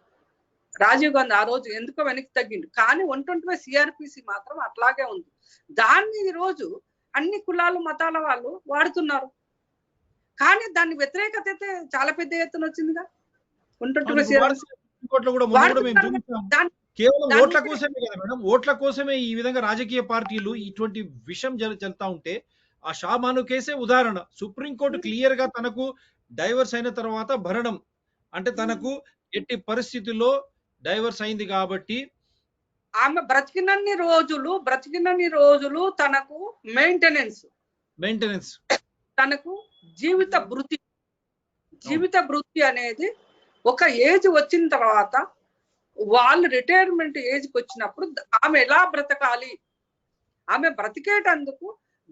రాజీవ్ గాంధీ ఆ రోజు ఎందుకో వెనక్కి తగ్గింది, కానీ 125 సిఆర్పిసి మాత్రం అట్లాగే ఉంది. దాన్ని ఈ రోజు అన్ని కులాలు, మతాల వాళ్ళు వాడుతున్నారు. కానీ దాని వ్యతిరేకత అయితే చాలా పెద్ద ఎత్తున వచ్చిందిగా. 125 సిఆర్పిసి కేవలం ఓట్ల కోసమే కదా మేడం, ఓట్ల కోసమే ఈ విధంగా రాజకీయ పార్టీలు ఇటువంటి విషయం జరుగుతా ఉంటే, ఆ షాబాను కేసే ఉదాహరణ. సుప్రీంకోర్టు క్లియర్ గా తనకు డైవర్స్ అయిన తర్వాత భరణం అంటే తనకు ఎట్టి పరిస్థితుల్లో డైవర్స్ అయింది కాబట్టి ఆమె బ్రతికినన్ని రోజులు తనకు మెయింటెనెన్స్, తనకు జీవిత భృతి అనేది ఒక ఏజ్ వచ్చిన తర్వాత వాళ్ళు రిటైర్మెంట్ ఏజ్కి వచ్చినప్పుడు ఆమె ఎలా బ్రతకాలి, ఆమె బ్రతికేటందుకు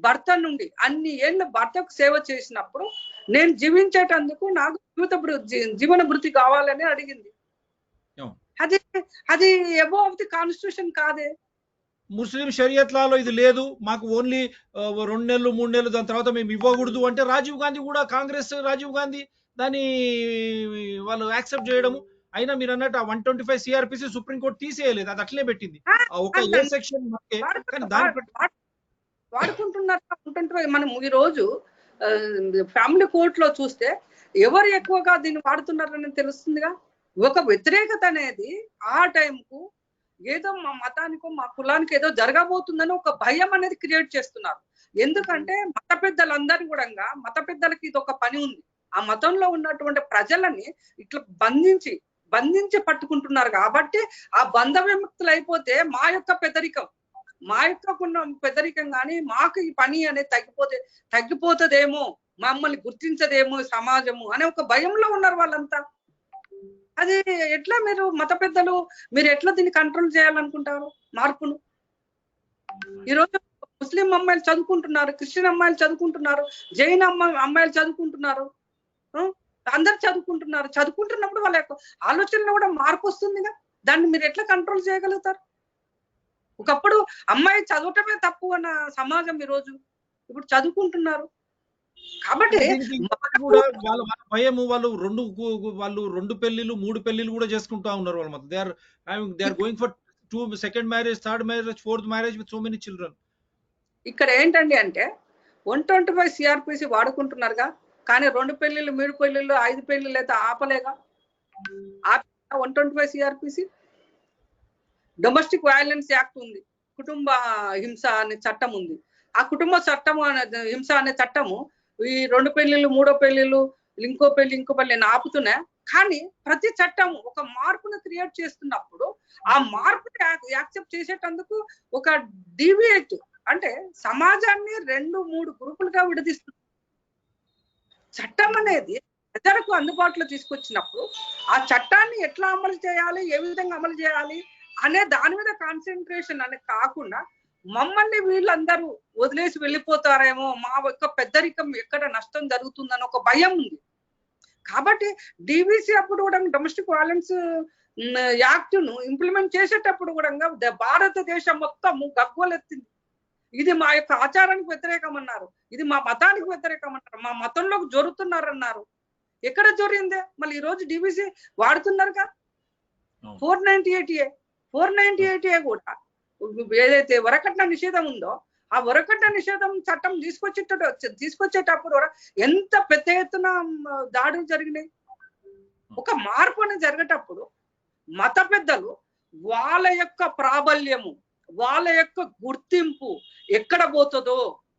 భర్త నుండి అన్ని ఏళ్ళు భర్తకు సేవ చేసినప్పుడు నేను జీవించేటందుకు నాకు జీవన భృతి కావాలని అడిగింది. అది అది అబోవ్ ది కాన్స్టిట్యూషన్ కాదే. ముస్లిం షరియత్లలో ఇది లేదు, మాకు ఓన్లీ 2 నెలలు 3 నెలలు దాని తర్వాత మేము ఇవ్వకూడదు అంటే రాజీవ్ గాంధీ కూడా, కాంగ్రెస్ రాజీవ్ గాంధీ దాన్ని వాళ్ళు యాక్సెప్ట్ చేయడము. అయినా మీరు అన్నట్టు ఆ 125 సిఆర్పిసి సుప్రీంకోర్టు తీసేయలేదు, అది అట్లే పెట్టింది. ఆ ఒక ఏ సెక్షన్ కానీ దాని వాడుకుంటున్నారు. మనం ఈ రోజు ఫ్యామిలీ కోర్టులో చూస్తే ఎవరు ఎక్కువగా దీన్ని వాడుతున్నారని తెలుస్తుందిగా. ఒక వ్యతిరేకత అనేది ఆ టైంకు ఏదో మా మతానికో మా కులానికి ఏదో జరగబోతుందని ఒక భయం అనేది క్రియేట్ చేస్తున్నారు. ఎందుకంటే మత పెద్దలందరూ కూడా, మత పెద్దలకి ఇది ఒక పని ఉంది, ఆ మతంలో ఉన్నటువంటి ప్రజలని ఇట్లా బంధించి పట్టుకుంటున్నారు. కాబట్టి ఆ బంధ విముక్తులు అయిపోతే మా యొక్క పెద్దరికం కానీ మాకు ఈ పని అనేది తగ్గిపోతుందేమో, మమ్మల్ని గుర్తించదేమో సమాజము అనే ఒక భయంలో ఉన్నారు వాళ్ళంతా. అది ఎట్లా మీరు మత పెద్దలు మీరు ఎట్లా దీన్ని కంట్రోల్ చేయాలనుకుంటారు మార్పును? ఈరోజు ముస్లిం అమ్మాయిలు చదువుకుంటున్నారు, క్రిస్టియన్ అమ్మాయిలు చదువుకుంటున్నారు, జైన్ అమ్మాయిలు చదువుకుంటున్నారు, అందరు చదువుకుంటున్నప్పుడు వాళ్ళ యొక్క ఆలోచనలో కూడా మార్పు వస్తుందిగా. దాన్ని మీరు ఎట్లా కంట్రోల్ చేయగలుగుతారు? ఒకప్పుడు అమ్మాయి చదవటమే తప్పు అన్న సమాజం ఈరోజు ఇప్పుడు చదువుకుంటున్నారు. కాబట్టి వాళ్ళ భయము, వాళ్ళు 2 పెళ్లిళ్ళు 3 పెళ్లిళ్ళు కూడా చేసుకుంటా ఉన్నారు వాళ్ళు మొత్తం. They are going for 2 second marriage, third marriage, fourth marriage with so many children. ఇక్కడ ఏంటండి అంటే 125 సిఆర్పిసి వాడుకుంటున్నారుగా, కానీ 2 పెళ్లిళ్ళు 3 పెళ్లిళ్ళు 5 పెళ్లిళ్ళు అయితే ఆపలేగా. 125 సిఆర్పిసి డొమెస్టిక్ వైలెన్స్ యాక్ట్ ఉంది, కుటుంబ హింస అనే చట్టం ఉంది. ఆ కుటుంబ చట్టము హింస అనే చట్టము ఈ 2 పెళ్లిళ్ళు 3 పెళ్లిళ్ళు ఇంకో పెళ్లి ఆపుతున్నా. కానీ ప్రతి చట్టం ఒక మార్పును క్రియేట్ చేస్తున్నప్పుడు ఆ మార్పుని యాక్సెప్ట్ చేసేటందుకు ఒక డీవియేట్ అంటే సమాజాన్ని 2-3 గ్రూపులుగా విడదీస్తుంది. చట్టం అనేది ప్రజలకు అందుబాటులో తీసుకొచ్చినప్పుడు ఆ చట్టాన్ని ఎట్లా అమలు చేయాలి, ఏ విధంగా అమలు చేయాలి అనే దాని మీద కాన్సన్ట్రేషన్ అనేది కాకుండా మమ్మల్ని వీళ్ళందరూ వదిలేసి వెళ్ళిపోతారేమో, మా యొక్క పెద్దరికం ఎక్కడ నష్టం జరుగుతుందని ఒక భయం ఉంది. కాబట్టి డివిసి అప్పుడు కూడా డొమెస్టిక్ వైలెన్స్ యాక్ట్ ను ఇంప్లిమెంట్ చేసేటప్పుడు కూడా భారతదేశం మొత్తం గగ్గోలెత్తింది. ఇది మా యొక్క ఆచారానికి వ్యతిరేకం అన్నారు, ఇది మా మతానికి వ్యతిరేకం అన్నారు, మా మతంలోకి జరుగుతున్నారన్నారు. ఎక్కడ జొరిందే? మళ్ళీ ఈ రోజు డివిసి వాడుతున్నారుగా. 498A కూడా ఏదైతే వరకట్న నిషేధం ఉందో ఆ వరకట్న నిషేధం చట్టం తీసుకొచ్చేటప్పుడు ఎంత పెద్ద ఎత్తున దాడులు జరిగినాయి. ఒక మార్పు అనేది జరిగేటప్పుడు మత పెద్దలు వాళ్ళ యొక్క ప్రాబల్యము, వాళ్ళ యొక్క గుర్తింపు ఎక్కడ పోతుందో,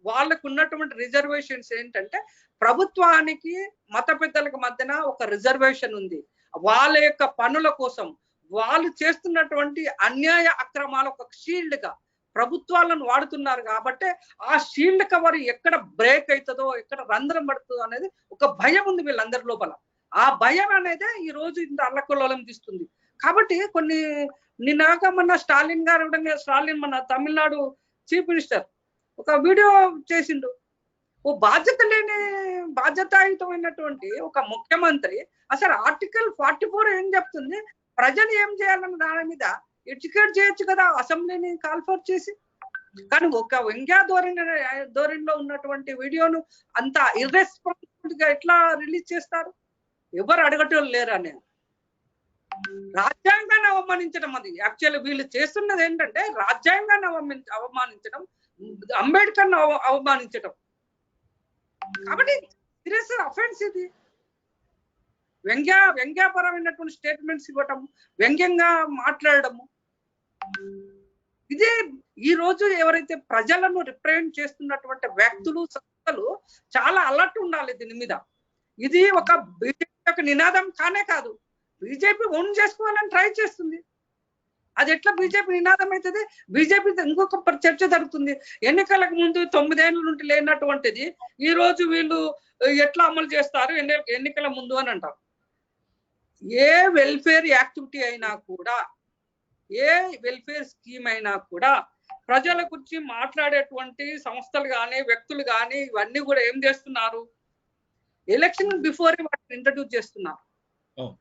వాళ్ళకు ఉన్నటువంటి రిజర్వేషన్స్ ఏంటంటే ప్రభుత్వానికి మత పెద్దలకు మధ్యన ఒక రిజర్వేషన్ ఉంది. వాళ్ళ యొక్క పనుల కోసం వాళ్ళు చేస్తున్నటువంటి అన్యాయ అక్రమాలు ఒక షీల్డ్ గా ప్రభుత్వాలను వాడుతున్నారు. కాబట్టి ఆ షీల్డ్ కవర్ ఎక్కడ బ్రేక్ అవుతుందో, ఎక్కడ రంధ్రం పడుతుందో అనేది ఒక భయం ఉంది వీళ్ళందరి లోపల. ఆ భయం అనేది ఈ రోజు ఇంత అల్లకల్లోలం తీస్తుంది. కాబట్టి నిన్నగా మన స్టాలిన్ మన తమిళనాడు చీఫ్ మినిస్టర్ ఒక వీడియో చేసిండు. ఓ బాధ్యతాయుతమైనటువంటి ఒక ముఖ్యమంత్రి అసలు ఆర్టికల్ 44 ఏం చెప్తుంది, ప్రజలు ఏం చేయాలన్న దాని మీద ఎడ్యుకేట్ చేయొచ్చు కదా అసెంబ్లీని కాల్ఫర్ చేసి. కానీ ఒక వ్యంగ్య ధోరణిలో ఉన్నటువంటి వీడియోను అంత ఇర్రెస్పాన్సిబుల్ గా ఎట్లా రిలీజ్ చేస్తారు? ఎవరు అడగటం లేరా? నేను రాజ్యాంగాన్ని అవమానించడం, అది యాక్చువల్లీ వీళ్ళు చేస్తున్నది ఏంటంటే రాజ్యాంగాన్ని అవమానించడం, అంబేద్కర్ని అవమానించడం. కాబట్టి సీరియస్ అఫెన్స్ ఇది. వ్యంగ్యపరమైనటువంటి స్టేట్మెంట్స్ ఇవ్వటం, వ్యంగ్యంగా మాట్లాడము, ఇదే ఈ రోజు ఎవరైతే ప్రజలను రిప్రజెంట్ చేస్తున్నటువంటి వ్యక్తులు సంస్థలు చాలా అలర్ట్ ఉండాలి దీని మీద. ఇది ఒక బీజేపీ యొక్క నినాదం కానే కాదు, బీజేపీ ఓన్ చేసుకోవాలని ట్రై చేస్తుంది. అది ఎట్లా బీజేపీ నినాదం అవుతుంది? బీజేపీ ఇంకొక చర్చ జరుగుతుంది. ఎన్నికలకు ముందు 9 ఏళ్ల నుండి లేనటువంటిది ఈ రోజు వీళ్ళు ఎట్లా అమలు చేస్తారు ఎన్నికల ముందు అని అంటారు. ఏ వెల్ఫేర్ యాక్టివిటీ అయినా కూడా, ఏ వెల్ఫేర్ స్కీమ్ అయినా కూడా ప్రజల గురించి మాట్లాడేటువంటి సంస్థలు కానీ వ్యక్తులు కానీ ఇవన్నీ కూడా ఏం చేస్తున్నారు, ఎలక్షన్ బిఫోర్ వాటిని ఇంట్రడ్యూస్ చేస్తున్నారు. నువ్వు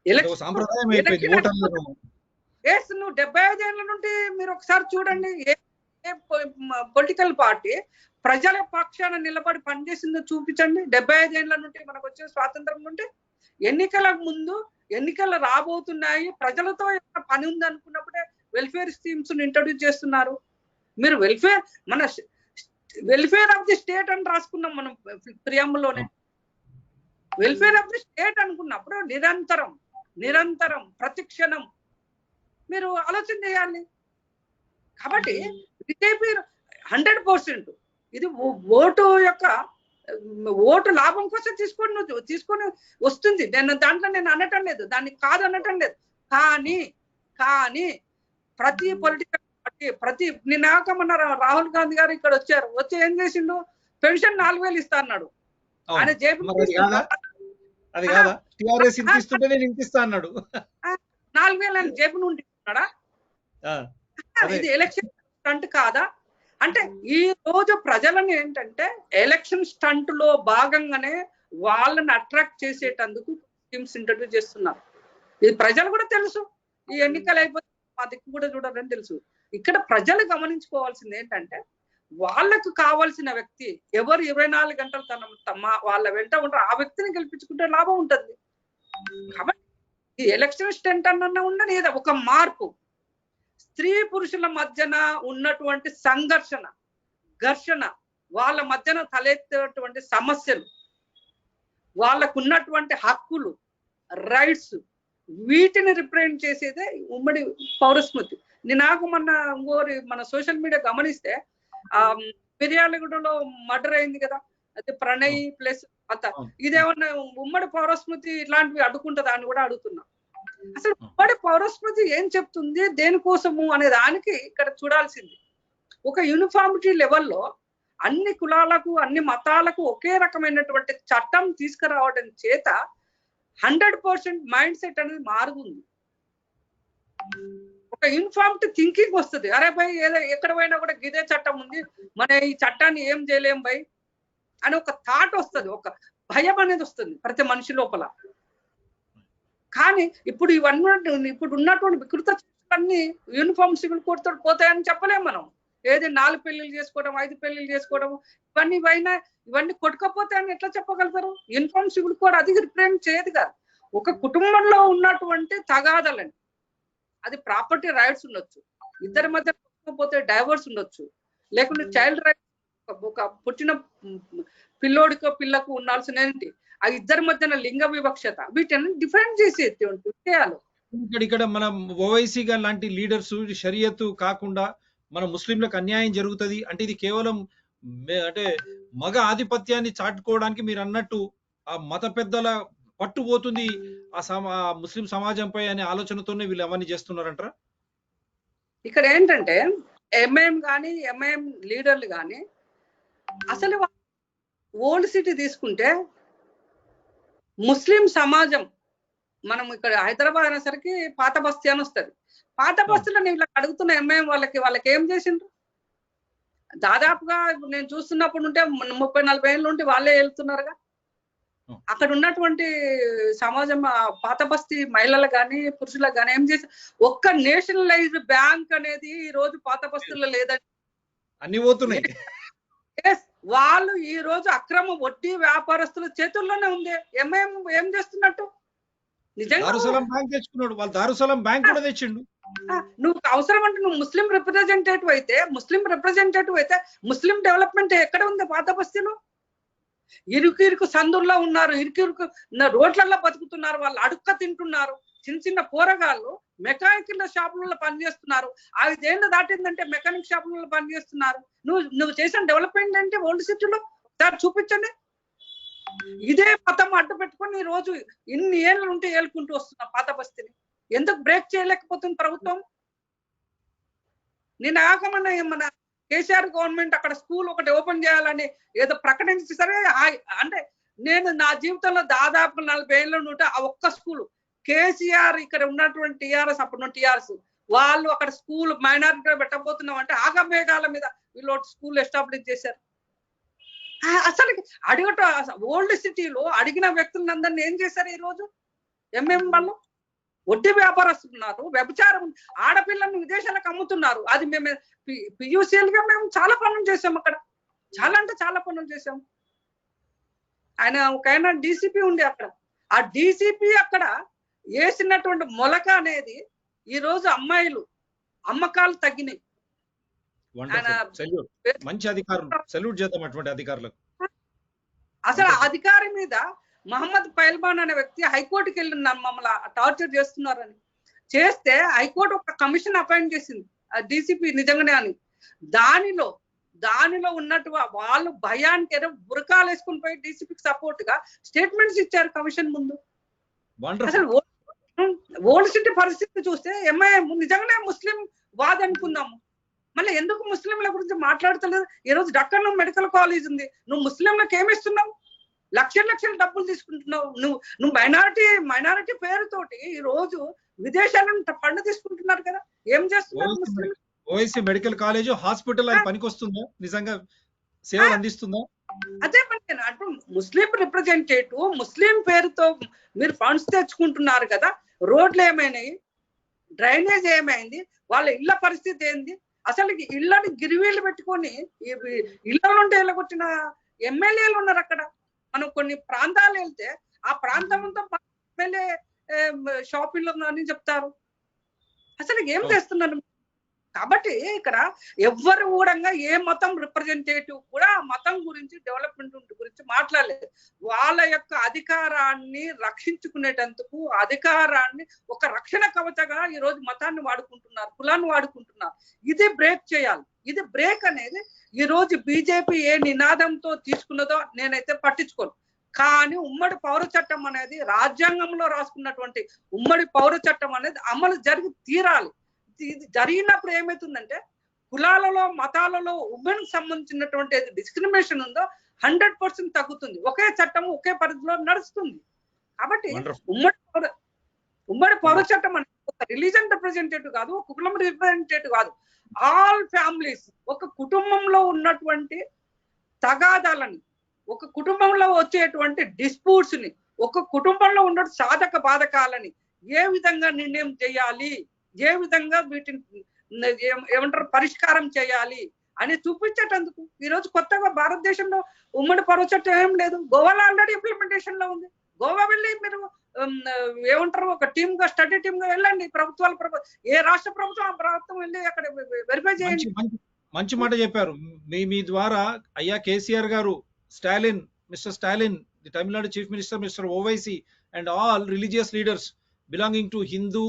75 ఏళ్ళ నుండి మీరు ఒకసారి చూడండి, ఏ పొలిటికల్ పార్టీ ప్రజల పక్షాన నిలబడి పనిచేసిందో చూపించండి. 75 ఏళ్ళ నుండి మనకు వచ్చే స్వాతంత్రం నుండి ఎన్నికల ముందు ఎన్నికలు రాబోతున్నాయి, ప్రజలతో పని ఉంది అనుకున్నప్పుడే వెల్ఫేర్ స్కీమ్స్ ఇంట్రడ్యూస్ చేస్తున్నారు. మీరు మన వెల్ఫేర్ ఆఫ్ ది స్టేట్ అని రాసుకున్నాం మనం ప్రియంబుల్లోనే. వెల్ఫేర్ ఆఫ్ ది స్టేట్ అనుకున్నప్పుడు నిరంతరం ప్రతిక్షణం మీరు ఆలోచన చేయాలి. కాబట్టి బీజేపీ 100% ఇది ఓటు లాభం కోసం తీసుకొని వస్తుంది. దాంట్లో నేను అనటం లేదు, దాన్ని కాదు అనటం లేదు. కానీ ప్రతి పొలిటికల్ పార్టీ నిన్న రాహుల్ గాంధీ గారు ఇక్కడ వచ్చి ఏం చేసిండు, పెన్షన్ 4,000 ఇస్తా అన్నాడు. ఆయన జేబు 4,000 అని జేబు నుండి ఇస్తున్నాడా? ఇది ఎలక్షన్ స్టంట్ కాదా? అంటే ఈ రోజు ప్రజలను ఏంటంటే ఎలక్షన్ స్టంట్ లో భాగంగానే వాళ్ళని అట్రాక్ట్ చేసేటందుకు స్కీమ్స్ ఇంట్రడ్యూస్ చేస్తున్నారు. ఇది ప్రజలు కూడా తెలుసు. ఈ ఎన్నికలు అయిపోతే మా దిక్కు కూడా చూడాలని తెలుసు. ఇక్కడ ప్రజలు గమనించుకోవాల్సింది ఏంటంటే వాళ్ళకు కావాల్సిన వ్యక్తి ఎవరు 24 గంటలు వాళ్ళ వెంట ఉంటారు, ఆ వ్యక్తిని గెలిపించుకుంటే లాభం ఉంటుంది. కాబట్టి ఈ ఎలక్షన్ స్టంట్ అన్న ఉండని ఒక మార్పు, స్త్రీ పురుషుల మధ్యన ఉన్నటువంటి ఘర్షణ, వాళ్ళ మధ్యన తలెత్తేటువంటి సమస్యలు, వాళ్ళకు ఉన్నటువంటి హక్కులు, రైట్స్, వీటిని రిప్రజెంట్ చేసేదే ఉమ్మడి పౌరస్మృతి. నాకు మన సోషల్ మీడియా గమనిస్తే మిర్యాలగూడలో మర్డర్ అయింది కదా, అది ప్రణయ్ ప్లస్ అత, ఇదేమన్నా ఉమ్మడి పౌరస్మృతి ఇట్లాంటివి అడ్డుకుంటుందా అని కూడా అడుగుతున్నా. అసలు ఉమ్మడి పౌరస్మృతి ఏం చెప్తుంది, దేనికోసము అనే దానికి ఇక్కడ చూడాల్సింది. ఒక యూనిఫార్మిటీ లెవెల్లో అన్ని కులాలకు అన్ని మతాలకు ఒకే రకమైనటువంటి చట్టం తీసుకురావడం చేత 100% మైండ్ సెట్ అనేది మారుతుంది. ఒక యూనిఫార్మిటీ థింకింగ్ వస్తుంది. అరే భయ్ ఎక్కడ పోయినా కూడా గిదే చట్టం ఉంది, మన ఈ చట్టాన్ని ఏం చేయలేం భయ్ అని ఒక థాట్ వస్తుంది, ఒక భయం అనేది వస్తుంది ప్రతి మనిషి లోపల. కానీ ఇప్పుడు ఉన్నటువంటి వికృత చట్టాలన్నీ యూనిఫామ్ సివిల్ కోడ్ తోటి పోతాయని చెప్పలేం మనం. ఏది 4 పెళ్లిళ్ళు చేసుకోవడం, 5 పెళ్లిళ్ళు చేసుకోవడం, ఇవన్నీ కొట్టుకపోతాయని ఎట్లా చెప్పగలుగుతారు? యూనిఫామ్ సివిల్ కోడ్ అది రిప్రజెంట్ చేయదు కదా. ఒక కుటుంబంలో ఉన్నటువంటి తగాదాలని, అది ప్రాపర్టీ రైట్స్ ఉండొచ్చు, ఇద్దరి మధ్య పోతే డైవర్స్ ఉండొచ్చు, లేకుంటే చైల్డ్ రైట్స్, ఒక పుట్టిన పిల్లకు ఉండాల్సిన ఏంటి, ఆ ఇద్దరి మధ్యన లింగ వివక్షత, వీటిని డిఫరెంట్ చేసేది విషయాలు. ఇక్కడ మన ఓవైసీ గారు లాంటి లీడర్స్ షరియతు కాకుండా మన ముస్లింలకు అన్యాయం జరుగుతుంది అంటే ఇది కేవలం అంటే మగ ఆధిపత్యాన్ని చాటుకోవడానికి మీరు అన్నట్టు ఆ మత పెద్దల పట్టు పోతుంది ఆ ముస్లిం సమాజంపై అనే ఆలోచనతోనే వీళ్ళు అవన్నీ చేస్తున్నారంటారా? ఇక్కడ ఏంటంటే ఎంఐఎం లీడర్లు కానీ అసలు ఓల్డ్ సిటీ తీసుకుంటే ముస్లిం సమాజం, మనం ఇక్కడ హైదరాబాద్ అనేసరికి పాత బస్తీ అని వస్తుంది. పాత బస్తీలో నేను ఇలా అడుగుతున్న ఎంఐఎం వాళ్ళకి ఏం చేసిండ్రు? దాదాపుగా నేను చూస్తున్నప్పుడు ఉంటే 30-40 ఏళ్ళ నుండి వాళ్ళే వెళ్తున్నారుగా. అక్కడ ఉన్నటువంటి సమాజం పాత బస్తీ మహిళలకు కానీ పురుషులకు కానీ ఏం చేసి, ఒక్క నేషనలైజ్డ్ బ్యాంక్ అనేది ఈ రోజు పాత బస్తీల్లో లేదండి, అన్ని పోతున్నాయి. వాళ్ళు ఈ రోజు అక్రమ వడ్డీ వ్యాపారస్తుల చేతుల్లోనే ఉంది. ఎంఐఎం ఏం చేస్తున్నట్టు? నిజంగా నువ్వు అవసరం అంటే నువ్వు ముస్లిం రిప్రజెంటేటివ్ అయితే ముస్లిం డెవలప్మెంట్ ఎక్కడ ఉంది? పాత బస్తీలో ఇరుకు సందుల్లో ఉన్నారు, ఇరుకు రోడ్లలో బతుకుతున్నారు, వాళ్ళు అడుక్క తింటున్నారు. చిన్న పోరగాళ్ళు మెకానికల్ షాపులలో పనిచేస్తున్నారు. 5 ఏళ్ళు దాటిందంటే మెకానిక్ షాపులలో పనిచేస్తున్నారు. నువ్వు చేసిన డెవలప్మెంట్ అంటే ఓల్డ్ సిటీలో ఒకసారి చూపించండి. ఇదే మతం అడ్డు పెట్టుకొని ఈ రోజు ఇన్ని ఏళ్ళు ఉంటే ఏలుకుంటూ వస్తున్నా పాత బస్తీని. ఎందుకు బ్రేక్ చేయలేకపోతుంది ప్రభుత్వం? నేను మన కేసీఆర్ గవర్నమెంట్ అక్కడ స్కూల్ ఒకటి ఓపెన్ చేయాలని ఏదో ప్రకటించి, సరే అంటే నేను నా జీవితంలో దాదాపు 40 ఏళ్ళ నుండి ఆ ఒక్క స్కూల్ కేసీఆర్ ఇక్కడ ఉన్నటువంటి టీఆర్ఎస్ అప్పుడు టీఆర్ఎస్ వాళ్ళు అక్కడ స్కూల్ మైనారిటీ పెట్టబోతున్నాం అంటే ఆగమేఘాల మీద వీళ్ళు స్కూల్ ఎస్టాబ్లిష్ చేశారు. అసలు అడగట ఓల్డ్ సిటీలో అడిగిన వ్యక్తులందరినీ ఏం చేశారు ఈ రోజు? ఎంఎం వాళ్ళు వడ్డీ వ్యాపారస్తున్నారు, వ్యభిచారం, ఆడపిల్లలను విదేశాలకు అమ్ముతున్నారు. అది మేము పియూసీలుగా మేము చాలా పనులు చేసాం అక్కడ, చాలా అంటే చాలా పనులు చేసాం. ఆయన డీసీపీ ఉండే అక్కడ, ఆ డీసీపీ అక్కడ వేసినటువంటి మొలక అనేది ఈ రోజు అమ్మాయిలు అమ్మకాలు తగ్గినాయి. మంచి అధికారులు, సెల్యూట్ చేద్దాం అటువంటి అధికారులకు. అసలు అధికారి మీద మహమ్మద్ పైల్వాన్ అనే వ్యక్తి హైకోర్టుకి వెళ్ళిన మమ్మల్ని టార్చర్ చేస్తున్నారని చేస్తే హైకోర్టు ఒక కమిషన్ అపాయింట్ చేసింది డీసీపీ నిజంగానే అని. దానిలో ఉన్నట్టు వాళ్ళు భయానికి బురకాలు వేసుకుని పోయి డీసీపీకి సపోర్ట్ గా స్టేట్మెంట్స్ ఇచ్చారు కమిషన్ ముందు. అసలు ఓల్డ్ సిటీ పరిస్థితి చూస్తే ఎంఐఎం నిజంగానే ముస్లిం వాద్ అనుకుందాము. మళ్ళీ ఎందుకు ముస్లింల గురించి మాట్లాడతలేదు? ఈ రోజు డక్కన్ మెడికల్ కాలేజ్ ఉంది, నువ్వు ముస్లింలకు ఏమిస్తున్నావు? లక్షల డబ్బులు తీసుకుంటున్నావు. నువ్వు మైనారిటీ పేరుతోటి ఈ రోజు విదేశాలను ఫండ్ తీసుకుంటున్నారు కదా, ఏం చేస్తున్నారు ముస్లిం? ఓవైసీ మెడికల్ కాలేజ్ హాస్పిటల్ అది పనికొస్తుందా? నిజంగా సేవలు అందిస్తుందా? అదే పని అటు ముస్లిం రిప్రజెంటేటివ్ ముస్లిం పేరుతో మీరు ఫండ్స్ తెచ్చుకుంటున్నారు కదా, రోడ్లు ఏమైనాయి, డ్రైనేజ్ ఏమైంది, వాళ్ళ ఇళ్ల పరిస్థితి ఏంది? అసలు ఇళ్ళని గిరివీళ్ళు పెట్టుకొని ఇళ్ల నుండి వెళ్ళగొట్టిన ఎమ్మెల్యేలు ఉన్నారు అక్కడ. మనం కొన్ని ప్రాంతాలు వెళ్తే ఆ ప్రాంతంతో ఎమ్మెల్యే షాపింగ్ అని చెప్తారు. అసలు ఏం చేస్తున్నారు? కాబట్టి ఇక్కడ ఎవ్వరు కూడా ఏ మతం రిప్రజెంటేటివ్ కూడా ఆ మతం గురించి డెవలప్మెంట్ గురించి మాట్లాడలేదు. వాళ్ళ యొక్క అధికారాన్ని రక్షించుకునేటందుకు అధికారాన్ని ఒక రక్షణ కవచగా ఈ రోజు మతాన్ని వాడుకుంటున్నారు, కులాన్ని వాడుకుంటున్నారు. ఇది బ్రేక్ చేయాలి. ఇది బ్రేక్ అనేది ఈ రోజు బీజేపీ ఏ నినాదంతో తీసుకున్నదో నేనైతే పట్టించుకోను. కానీ ఉమ్మడి పౌర చట్టం అనేది రాజ్యాంగంలో రాసుకున్నటువంటి ఉమ్మడి పౌర చట్టం అనేది అమలు జరిగి తీరాలి. ఇది జరిగినప్పుడు ఏమవుతుందంటే కులాలలో మతాలలో ఉమెన్ సంబంధించినటువంటి డిస్క్రిమినేషన్ ఉందో 100% తగ్గుతుంది. ఒకే చట్టం ఒకే పరిధిలో నడుస్తుంది. కాబట్టి ఉమ్మడి పౌర చట్టం అంటే రిలీజన్ రిప్రజెంటేటివ్ కాదు, ఒక కులం రిప్రజెంటేటివ్ కాదు, ఆల్ ఫ్యామిలీస్, ఒక కుటుంబంలో ఉన్నటువంటి తగాదాలని, ఒక కుటుంబంలో వచ్చేటువంటి డిస్ప్యూట్స్ ని, ఒక కుటుంబంలో ఉన్న సాధక బాధకాలని ఏ విధంగా నిర్ణయం చేయాలి, ఏ విధంగా వీటిని ఏమంటారు పరిష్కారం చేయాలి అని చూపించేటందుకు ఈరోజు కొత్తగా భారతదేశంలో ఉమ్మడి పౌర చట్టం ఏం లేదు. గోవాలో ఆల్రెడీ ఇంప్లిమెంటేషన్ లో ఉంది. గోవా వెళ్ళి మీరు ఏమంటారు ఒక టీమ్ గా స్టడీ టీమ్ గా వెళ్ళండి. ఏ రాష్ట్ర ప్రభుత్వం ఆ ప్రభుత్వం వెళ్ళి అక్కడ వెరిఫై చేయండి. మంచి మాట చెప్పారు. మీ ద్వారా అయ్యా కేసీఆర్ గారు, mister Stalin, the Tamil Nadu chief minister mister Owaisi and all religious leaders belonging to Hindu,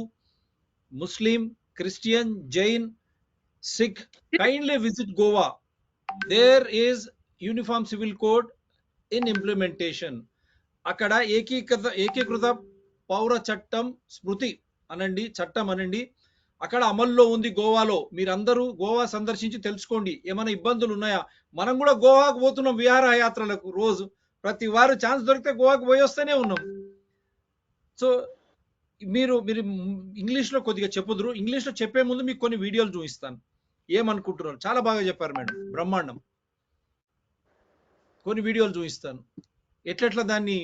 Muslim, Christian, Jain, Sikh, kindly visit Goa. There is uniform civil code in implementation. అక్కడ ఏకీకృత పౌర చట్టం స్మృతి అనండి, చట్టం అనండి, అక్కడ అమల్లో ఉంది గోవాలో. మీరందరూ గోవా సందర్శించి తెలుసుకోండి ఏమైనా ఇబ్బందులు ఉన్నాయా. మనం కూడా గోవాకు పోతున్నాం విహారయాత్రలకు, రోజు ప్రతి వారు ఛాన్స్ దొరికితే గోవాకు పోయి వస్తూనే ఉన్నాం. సో మీరు ఇంగ్లీష్ లో కొద్దిగా చెప్పుదురు. ఇంగ్లీష్ లో చెప్పే ముందు మీకు కొన్ని వీడియోలు చూపిస్తాను, ఏమనుకుంటున్నారు. చాలా బాగా చెప్పారు మేడం, బ్రహ్మాండం. కొన్ని వీడియోలు చూపిస్తాను ఎట్లెట్లా దాన్ని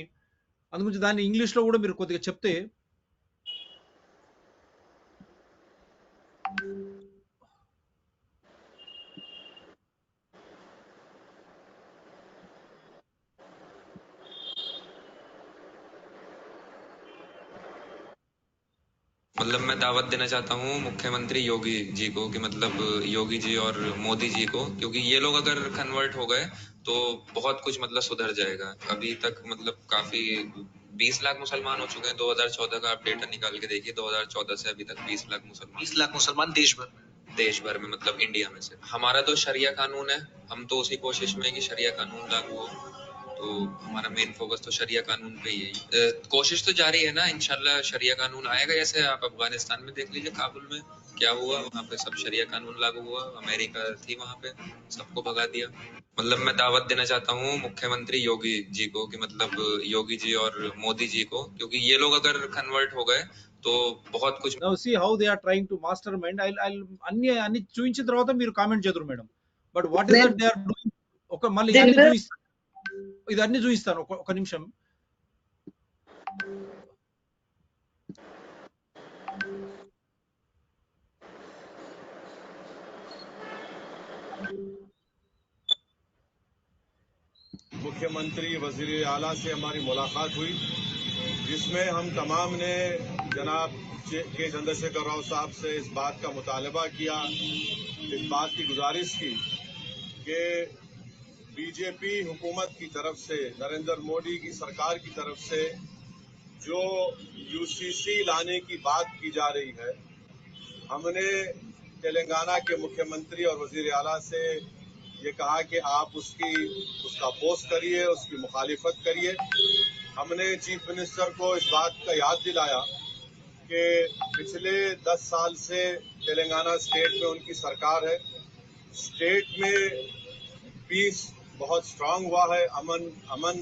అందుగురించి దాన్ని ఇంగ్లీష్ లో కూడా మీరు కొద్దిగా చెప్తే. मतलब मैं दावत देना चाहता हूँ मुख्यमंत्री योगी जी को कि मतलब योगी जी और मोदी जी को, क्योंकि ये लोग अगर कन्वर्ट हो गए तो बहुत कुछ मतलब सुधर जाएगा। अभी तक मतलब काफी 20 लाख मुसलमान हो चुके हैं। 2014 का आप डेटा निकाल के देखिए, 2014 से अभी तक 20 लाख मुसलमान देश भर में मतलब इंडिया में से। हमारा तो शरिया कानून है, हम तो उसी कोशिश में कि शरिया कानून लागू हो, तो हमारा मेन फोकस तो शरिया कानून पे ही है। कोशिश तो जारी है ना, इंशाल्लाह शरिया कानून आएगा। जैसे आप अफगानिस्तान में देख लीजिए, काबुल में क्या हुआ वहाँ पे, सब शरिया कानून लागू हुआ, अमेरिका थी वहाँ पे, सबको भगा दिया। मतलब मैं दावत देना चाहता हूँ मुख्यमंत्री योगी जी को कि मतलब योगी जी और मोदी जी को, क्योंकि ये लोग अगर कन्वर्ट हो गए तो बहुत कुछ। Now see how they are trying to mastermind. I'll అన్ని చూపించిన తర్వాత మీరు కామెంట్ చేద్దరు madam. But what is that they are doing? ఒక మళ్ళీ దీని అన్ని మీద చూపిస్తాను, ఇది అన్ని చూపిస్తాను ఒక నిమిషం. मुख्यमंत्री वजीर आला से हमारी मुलाकात हुई, जिसमें हम तमाम ने जनाब के चंद्रशेखर राव साहब से इस बात का मुतालबा किया, इस बात की गुजारिश की कि बीजेपी हुकूमत की तरफ से, नरेंद्र मोदी की सरकार की तरफ से जो यूसीसी लाने की बात की जा रही है, हमने तेलंगाना के मुख्यमंत्री और वजीर आला से ये कहा कि आप उसका अपोज करिए, उसकी मुखालिफत करिए। हमने चीफ मिनिस्टर को इस बात का याद दिलाया कि पिछले 10 साल से तेलंगाना स्टेट में उनकी सरकार है, स्टेट में पीस बहुत स्ट्रांग हुआ है, अमन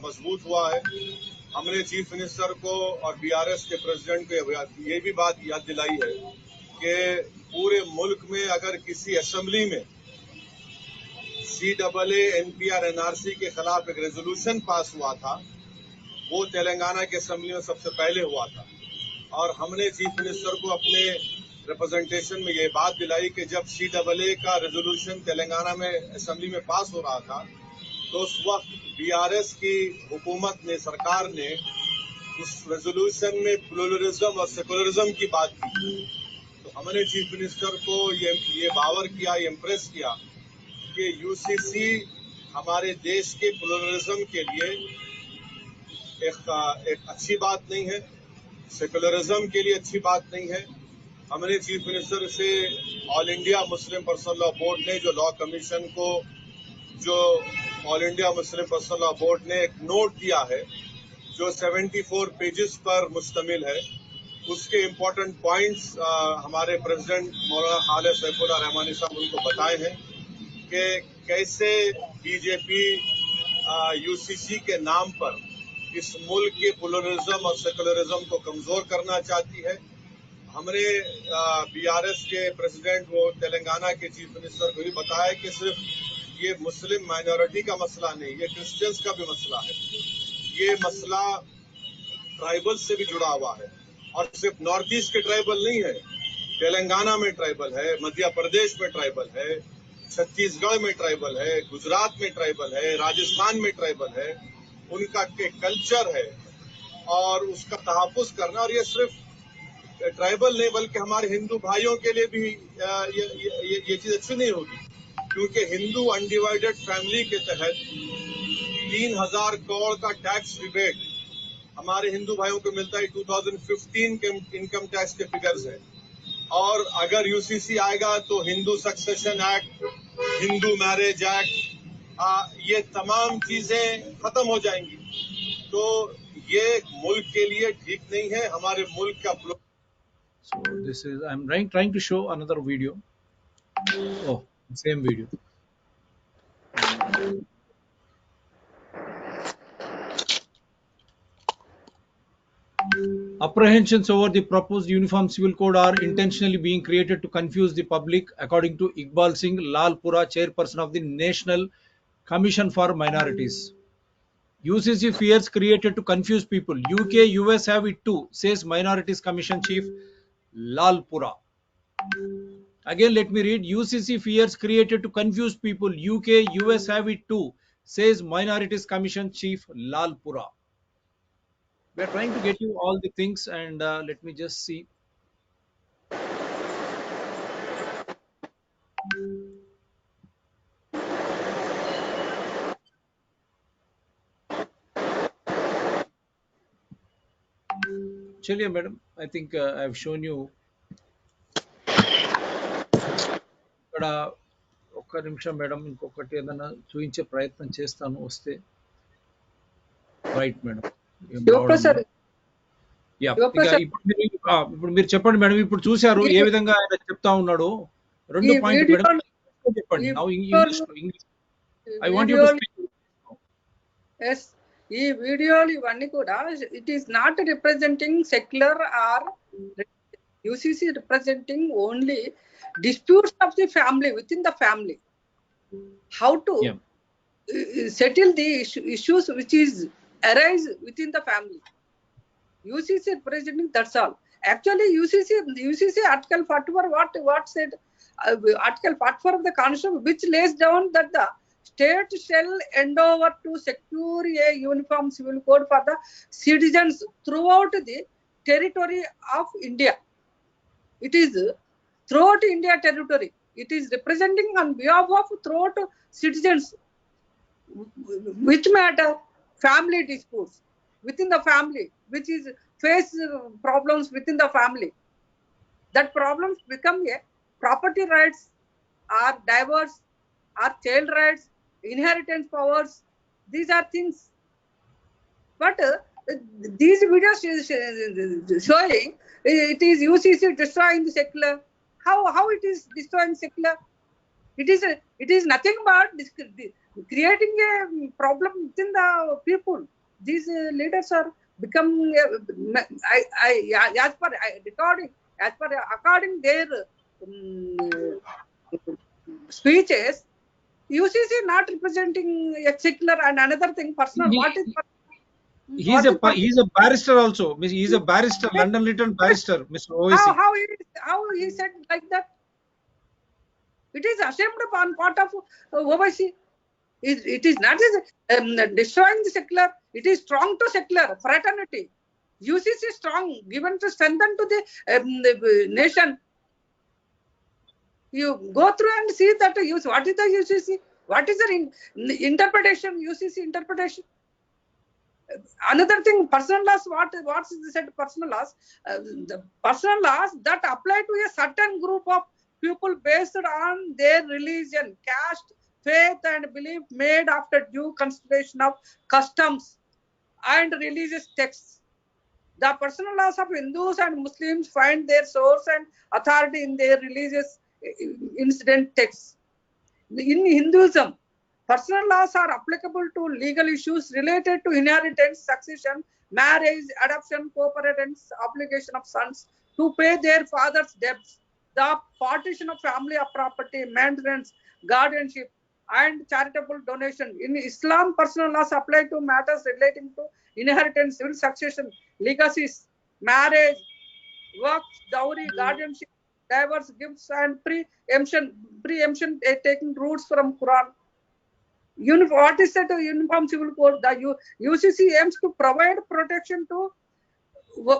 मजबूत हुआ है। हमने चीफ मिनिस्टर को और बीआरएस के प्रेसिडेंट को ये भी बात याद दिलाई है कि पूरे मुल्क में अगर किसी असेंबली में CAA NPR NRC के खिलाफ एक रेजोल्यूशन पास हुआ था, वो तेलंगाना के असेंबली में सबसे पहले हुआ था। और हमने चीफ मिनिस्टर को अपने रिप्रेजेंटेशन में ये बात दिलाई कि जब CAA का रेजोल्यूशन तेलंगाना में असेंबली में पास हो रहा था, तो उस वक्त बीआरएस की हुकूमत ने, सरकार ने उस रेजोल्यूशन में प्लूरलिज्म और सेकुलरिज्म की बात की। तो हमने चीफ मिनिस्टर को ये बावर किया, ये इम्प्रेस किया कि यूसीसी हमारे देश के प्लूरलिज्म के लिए एक अच्छी बात नहीं है, सेकुलरिज्म के लिए अच्छी बात नहीं है। हमने चीफ मिनिस्टर से all India Muslim personal law board ने जो लॉ कमीशन को, जो all India Muslim personal law board ने एक नोट दिया है जो 74 पेजेस पर मुश्तमिल है, उसके इम्पोर्टेंट पॉइंट्स हमारे प्रेसिडेंट मौलाना खालिद सैफुल्लाह रहमानी साहब उनको बताए हैं कि कैसे बीजेपी यूसीसी के नाम पर इस मुल्क के प्लूरलिज्म और सेकुलरिज्म को कमजोर करना चाहती है। हमने बीआरएस के प्रेसिडेंट वो तेलंगाना के चीफ मिनिस्टर को भी बताया कि सिर्फ ये मुस्लिम माइनॉरिटी का मसला नहीं, ये क्रिश्चियंस का भी मसला है। ये मसला ट्राइबल से भी जुड़ा हुआ है, और सिर्फ नॉर्थ ईस्ट के ट्राइबल नहीं है, तेलंगाना में ट्राइबल है, मध्य प्रदेश में ट्राइबल है, छत्तीसगढ़ में ट्राइबल है, गुजरात में ट्राइबल है, राजस्थान में ट्राइबल है। उनका एक कल्चर है और उसका तहफ़्फ़ुज़ करना, और ये सिर्फ ट्राइबल नहीं बल्कि हमारे हिंदू भाइयों के लिए भी ये चीज अच्छी नहीं होगी, क्योंकि हिंदू अनडिवाइडेड फैमिली के तहत 3,000 करोड़ का टैक्स रिबेट हमारे हिंदू भाइयों को मिलता है। 2015 के इनकम टैक्स के फिगर्स है। और अगर यूसीसी आएगा तो Hindu succession act, Hindu marriage act, ये तमाम चीजें खत्म हो जाएंगी। तो ये मुल्क के लिए ठीक नहीं है, हमारे मुल्क का। So this is, I'm trying to show another video. Oh, same video. Apprehensions over the proposed uniform civil code are intentionally being created to confuse the public, according to Iqbal Singh Lalpura, chairperson of the National Commission for Minorities. UCC fears created to confuse people. UK, US have it too, says Minorities Commission Chief Lalpura. Again, let me read. UCC fears created to confuse people. UK, US have it too, says Minorities Commission Chief Lalpura. We are trying to get you all the things, and let me just see. चलिए madam, I think I have shown you. ఇక్కడ ఒక్క నిమిషం మేడం, ఇంకొకటి ఏదైనా చూపించే ప్రయత్నం చేస్తాను వస్తే. రైట్ మేడం, ఏం రావడం శివప్రసాద్ లేదు. యా ఇంకా శివప్రసాద్ ఇప్పుడు మీరు చెప్పండి మేడం. ఇప్పుడు చూశారు ఈ ఏ విధంగా ఆయన చెప్తా ఉన్నాడు. ఈ 2 పాయింట్ మేడం. వీడియోలు చెప్పండి. ఈ నౌ ఇంగ్లీష్ వీడియోలు ఇంగ్లీష్ ఈ ఐ వాంట్ యూ టు వీడియోలు స్పీక్. ఎస్ ఈ వీడియోలు ఇవన్నీ కూడా it is not representing secular or UCC representing only disputes of the family within the family. How to Yeah. settle the issues which is arise within the family. UCC representing, that's all. Actually, UCC Article 44 what said? Article 44 of the Constitution, which lays down that the state shall endeavor to secure a uniform civil code for the citizens throughout the territory of India. It is throughout India territory. It is representing on behalf of throughout citizens. Which matter? Family disputes within the family, which is face problems within the family. That problems become a property rights, or divorce, or child rights, inheritance powers. These are things. But these videos showing it is UCC destroying the secular. How it is destroying secular? It is nothing but creating a problem within the people. These leaders are become as per recording, as per according their speeches. UCC not representing a secular. And another thing, personal. He's a barrister also. He's a barrister, London Litton barrister, Mr. OIC. How he said like that? It is ashamed upon part of OIC. It is not destroying the secular. It is strong to secular fraternity. UCC strong, given to strengthen to the nation. You go through and see that what is the UCC? What is the interpretation? UCC interpretation. Another thing, personal laws. What is said? Personal laws. The personal laws that apply to a certain group of people based on their religion, caste, faith, and belief, made after due consideration of customs and religious texts. The personal laws of Hindus and Muslims find their source and authority in their religious incident texts. In Hinduism, personal laws are applicable to legal issues related to inheritance, succession, marriage, adoption, co-parents, obligation of sons to pay their father's debts, the partition of family of property, maintenance, guardianship, and charitable donation. In Islam, personal laws apply to matters relating to inheritance, civil succession, legacies, marriage, work, dowry, guardianship, divorce, gifts, and preemption taking roots from Quran. What is that Uniform Civil Code? The UCC aims to provide protection to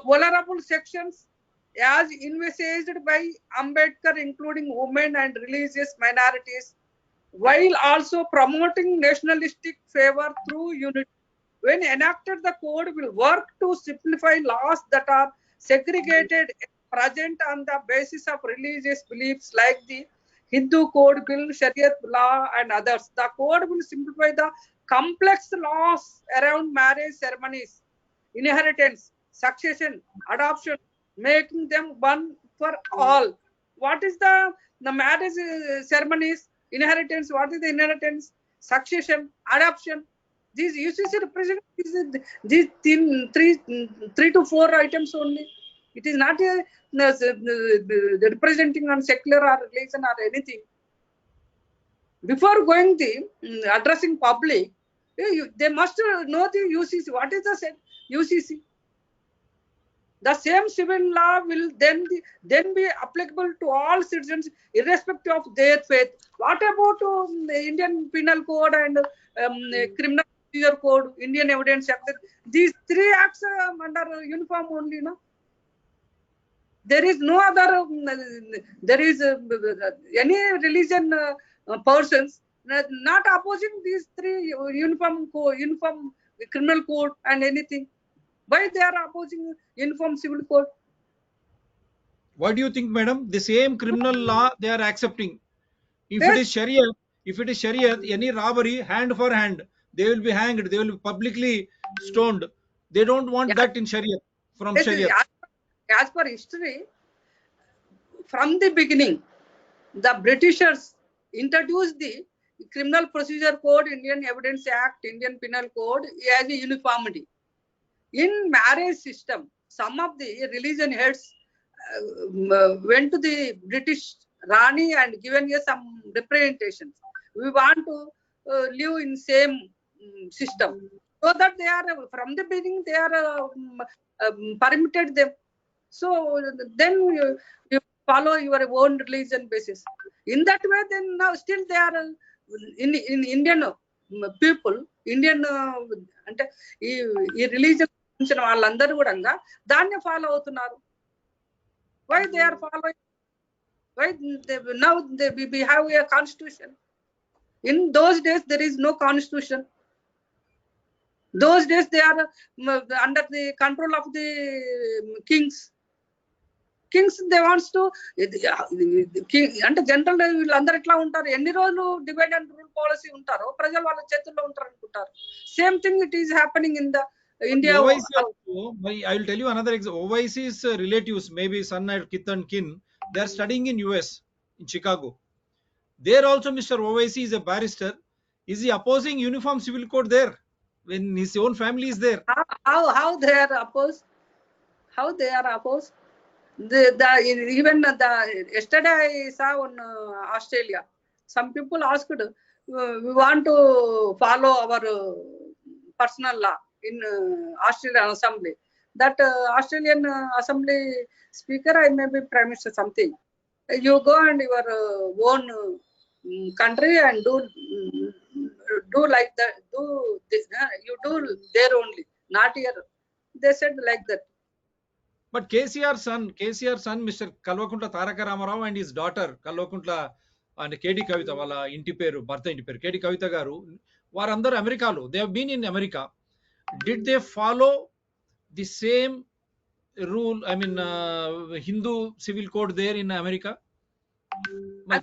vulnerable sections as envisaged by Ambedkar, including women and religious minorities, while also promoting nationalistic favor through unity. When enacted, the code will work to simplify laws that are segregated present on the basis of religious beliefs, like the Hindu Code Bill, Shariat law, and others. The code will simplify the complex laws around marriage ceremonies, inheritance, succession, adoption, making them one for all. What is the marriage ceremonies, inheritance? What is the inheritance, succession, adoption? These UCC represent these three to four items only. It is not representing on secular or religion or anything. Before going the addressing public, they must know the UCC. What is the UCC? The same civil law will then be applicable to all citizens irrespective of their faith. What about the Indian Penal Code and Criminal Procedure Code, Indian Evidence Act? These three acts are under uniform only, no? There is no other. There is any religion persons not opposing these three uniform criminal code and anything. Why they are opposing uniform civil code? What do you think, madam? The same criminal law they are accepting. If Yes. it is Sharia, any robbery, hand for hand, they will be hanged. They will be publicly stoned. They don't want Yeah. that in Sharia. from Yes, Sharia. as per history, from the beginning, the Britishers introduced the Criminal Procedure Code, Indian Evidence Act, Indian Penal Code as a uniformity. In marriage system, some of the religion heads went to the British Rani and given her some representations. We want to live in same system, so that they are from the beginning they are permitted them. So then you follow your own religion basis. In that way, then now still they are in Indian people, Indian అంటే ఈ రిలీజియన్ వాళ్ళందరూ కూడా దాన్ని ఫాలో అవుతున్నారు. Why they are following? Why now we have a constitution? In those days there is no constitution. Those days they are under the control of the kings. They wants to అంటే జనరల్ వీళ్ళందరూ ఎట్లా ఉంటారు, ఎన్ని రోజులు డివైడ్ అండ్ రూల్ పాలసీ ఉంటారో ప్రజలు వాళ్ళ చేతుల్లో ఉంటారు అనుకుంటారు. Same thing it is happening in the India. I will tell you another example. OIC's relatives, maybe son or kith and kin, they are studying in US, in Chicago. There also Mr. OIC is a barrister. Is he opposing uniform civil code there when his own family is there? How they are opposed? How they are opposed? Even yesterday I saw on Australia, some people asked, we want to follow our personal law in Australian Assembly. That Australian Assembly Speaker, I may be Prime Minister something. You go and your own country and do like that. You do there only, not here. They said like that. But KCR's son, Mr. Kalvakuntla Taraka Ramarao and his daughter Kalvakuntla and KD Kavita, వాళ్ళ ఇంటి పేరు భర్త ఇంటి పేరు KD Kavita గారు, వారందరూ అమెరికాలో, they have been in America. Did they follow the same rule, I mean Hindu civil code there in America?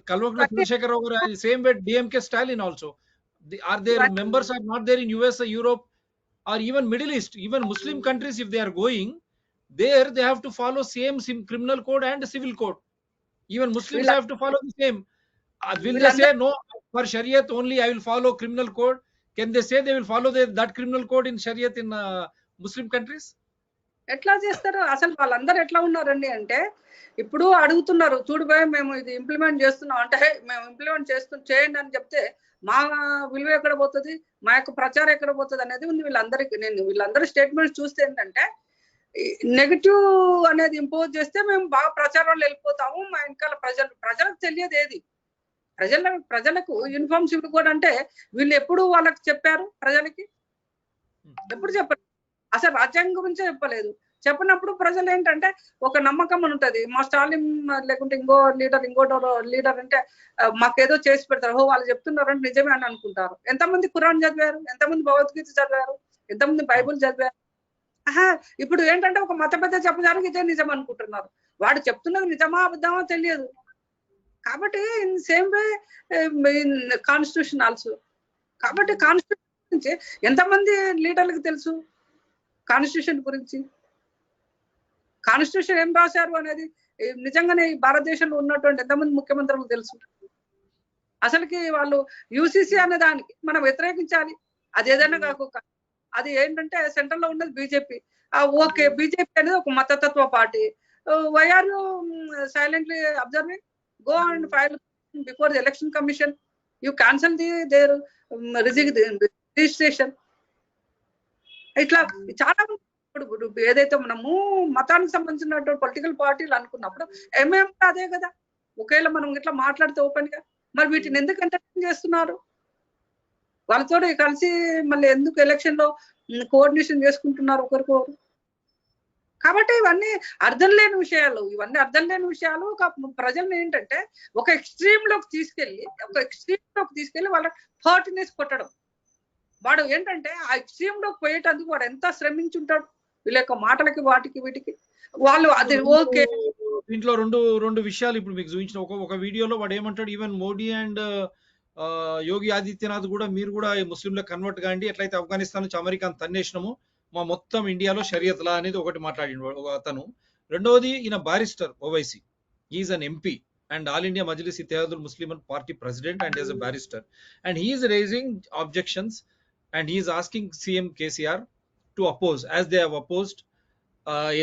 Kalvakuntla Chandrasekhar Rao garu same way DMK Stalin also. Are their members are not there in US or Europe or even Middle East, even Muslim countries, if they are going there, they have to follow same criminal code and civil code. Even Muslims have to follow the same. Will they say no, for Shariat only I will follow criminal code? Can they say they will follow that criminal code in Shariat in Muslim countries? ఎట్లా చేస్తారు అసలు? వాళ్ళందరూ ఎట్లా ఉన్నారండి అంటే, ఇప్పుడు అడుగుతున్నారు, చూడు భయ మేము ఇది ఇంప్లిమెంట్ చేస్తున్నాం అంటే, మేము ఇంప్లిమెంట్ చేయండి అని చెప్తే మా విలువ ఎక్కడ పోతుంది, మా యొక్క ప్రచారం ఎక్కడ పోతుంది అనేది ఉంది వీళ్ళందరికీ. నేను వీళ్ళందరూ స్టేట్మెంట్స్ చూస్తే ఏంటంటే, నెగిటివ్ అనేది ఇంపోజ్ చేస్తే మేము బాగా ప్రచారంలో వెళ్ళిపోతాము, మా వెనకాల ప్రజలకు తెలియదు ఏది. ప్రజలకు యూనిఫామ్ సివిల్ కోడ్ అంటే వీళ్ళు ఎప్పుడు వాళ్ళకి చెప్పారు? ప్రజలకి ఎప్పుడు చెప్పారు? అసలు రాజ్యాంగం గురించే చెప్పలేదు. చెప్పినప్పుడు ప్రజలు ఏంటంటే ఒక నమ్మకం అని ఉంటది, మా స్టాలిన్ లేకుంటే ఇంకో లీడర్ అంటే మాకేదో చేసి పెడతారు, వాళ్ళు చెప్తున్నారంటే నిజమే అని అనుకుంటారు. ఎంతమంది ఖురాన్ చదివారు, ఎంతమంది భగవద్గీత చదివారు, ఎంతమంది బైబుల్ చదివారు? ఇప్పుడు ఏంటంటే ఒక మత పెద్ద చెప్పడానికి ఇదే నిజం అనుకుంటున్నారు. వాడు చెప్తున్నది నిజమా అబద్ధమా తెలియదు. కాబట్టి in same way in constitution also. కాబట్టి కాన్స్టిట్యూషన్ గురించి ఎంతమంది లీడర్లకు తెలుసు? కాన్స్టిట్యూషన్ గురించి, కాన్స్టిట్యూషన్ ఏం రాశారు అనేది నిజంగానే ఈ భారతదేశంలో ఉన్నటువంటి ఎంతమంది ముఖ్యమంత్రులకు తెలుసు? అసలుకి వాళ్ళు UCC అనే దానికి మనం వ్యతిరేకించాలి. అది ఏదైనా కాక అది ఏంటంటే సెంట్రల్ లో ఉన్నది బీజేపీ. ఓకే, బీజేపీ అనేది ఒక మతతత్వ పార్టీ. Why are you silently observing? Go and file before the election commission. You cancel their registration. ఇట్లా చాలా ఇప్పుడు ఏదైతే మనము మతానికి సంబంధించినటువంటి పొలిటికల్ పార్టీలు అనుకున్నప్పుడు ఎంఎం అదే కదా. ఒకవేళ మనం ఇట్లా మాట్లాడితే ఓపెన్ గా, మరి వీటిని ఎందుకు ఎంటర్టైన్ చేస్తున్నారు? వాళ్ళతో కలిసి మళ్ళీ ఎందుకు ఎలక్షన్ లో కోఆర్డినేషన్ చేసుకుంటున్నారు ఒకరికొకరు? కాబట్టి ఇవన్నీ అర్థం లేని విషయాలు. ప్రజల్ని ఏంటంటే ఒక ఎక్స్ట్రీమ్ లోకి తీసుకెళ్లి వాళ్ళ హార్ట్నెస్ కొట్టడం. వాడు ఏంటంటే ఆ ఎక్స్ట్రీమ్ లోకి పోయేటందుకు వాడు ఎంత శ్రమించుంటాడు వీళ్ళ యొక్క మాటలకి వాటికి వీటికి. వాళ్ళు అది ఓకే. దీంట్లో రెండు విషయాలు ఇప్పుడు మీకు చూపించిన ఒక వీడియోలో వాడు ఏమంటాడు, ఈవెన్ మోడీ అండ్ యోగి ఆదిత్యనాథ్ కూడా, మీరు కూడా ముస్లింలకు కన్వర్ట్ కాండి, ఎట్లయితే ఆఫ్ఘనిస్తాన్ నుంచి అమెరికాను తన్నేసినాము, మా మొత్తం ఇండియాలో షరియత్ లా అనేది ఒకటి మాట్లాడిన ఒక అతను. రెండవది ఈయన barrister Owaisi, is an MP and All India Majlis Ittihadul Muslimin Party president and as a barrister, and he is raising objections and he is asking CM KCR to oppose as they have opposed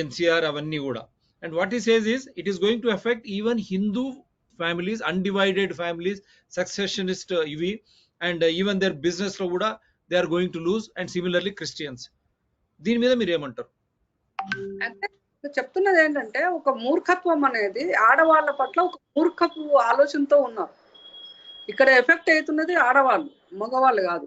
NCR avanni kuda. And what he says is it is going to affect even Hindu families, undivided families, successionist ivi, and even their business lo kuda they are going to lose, and similarly Christians. దీని మీద మీరు ఏమంటారు? అంటే చెప్తున్నది ఏంటంటే ఒక మూర్ఖత్వం అనేది ఆడవాళ్ళ పట్ల ఒక మూర్ఖపు ఆలోచనతో ఉన్నారు. ఇక్కడ ఎఫెక్ట్ అవుతున్నది ఆడవాళ్ళు, మగవాళ్ళు కాదు.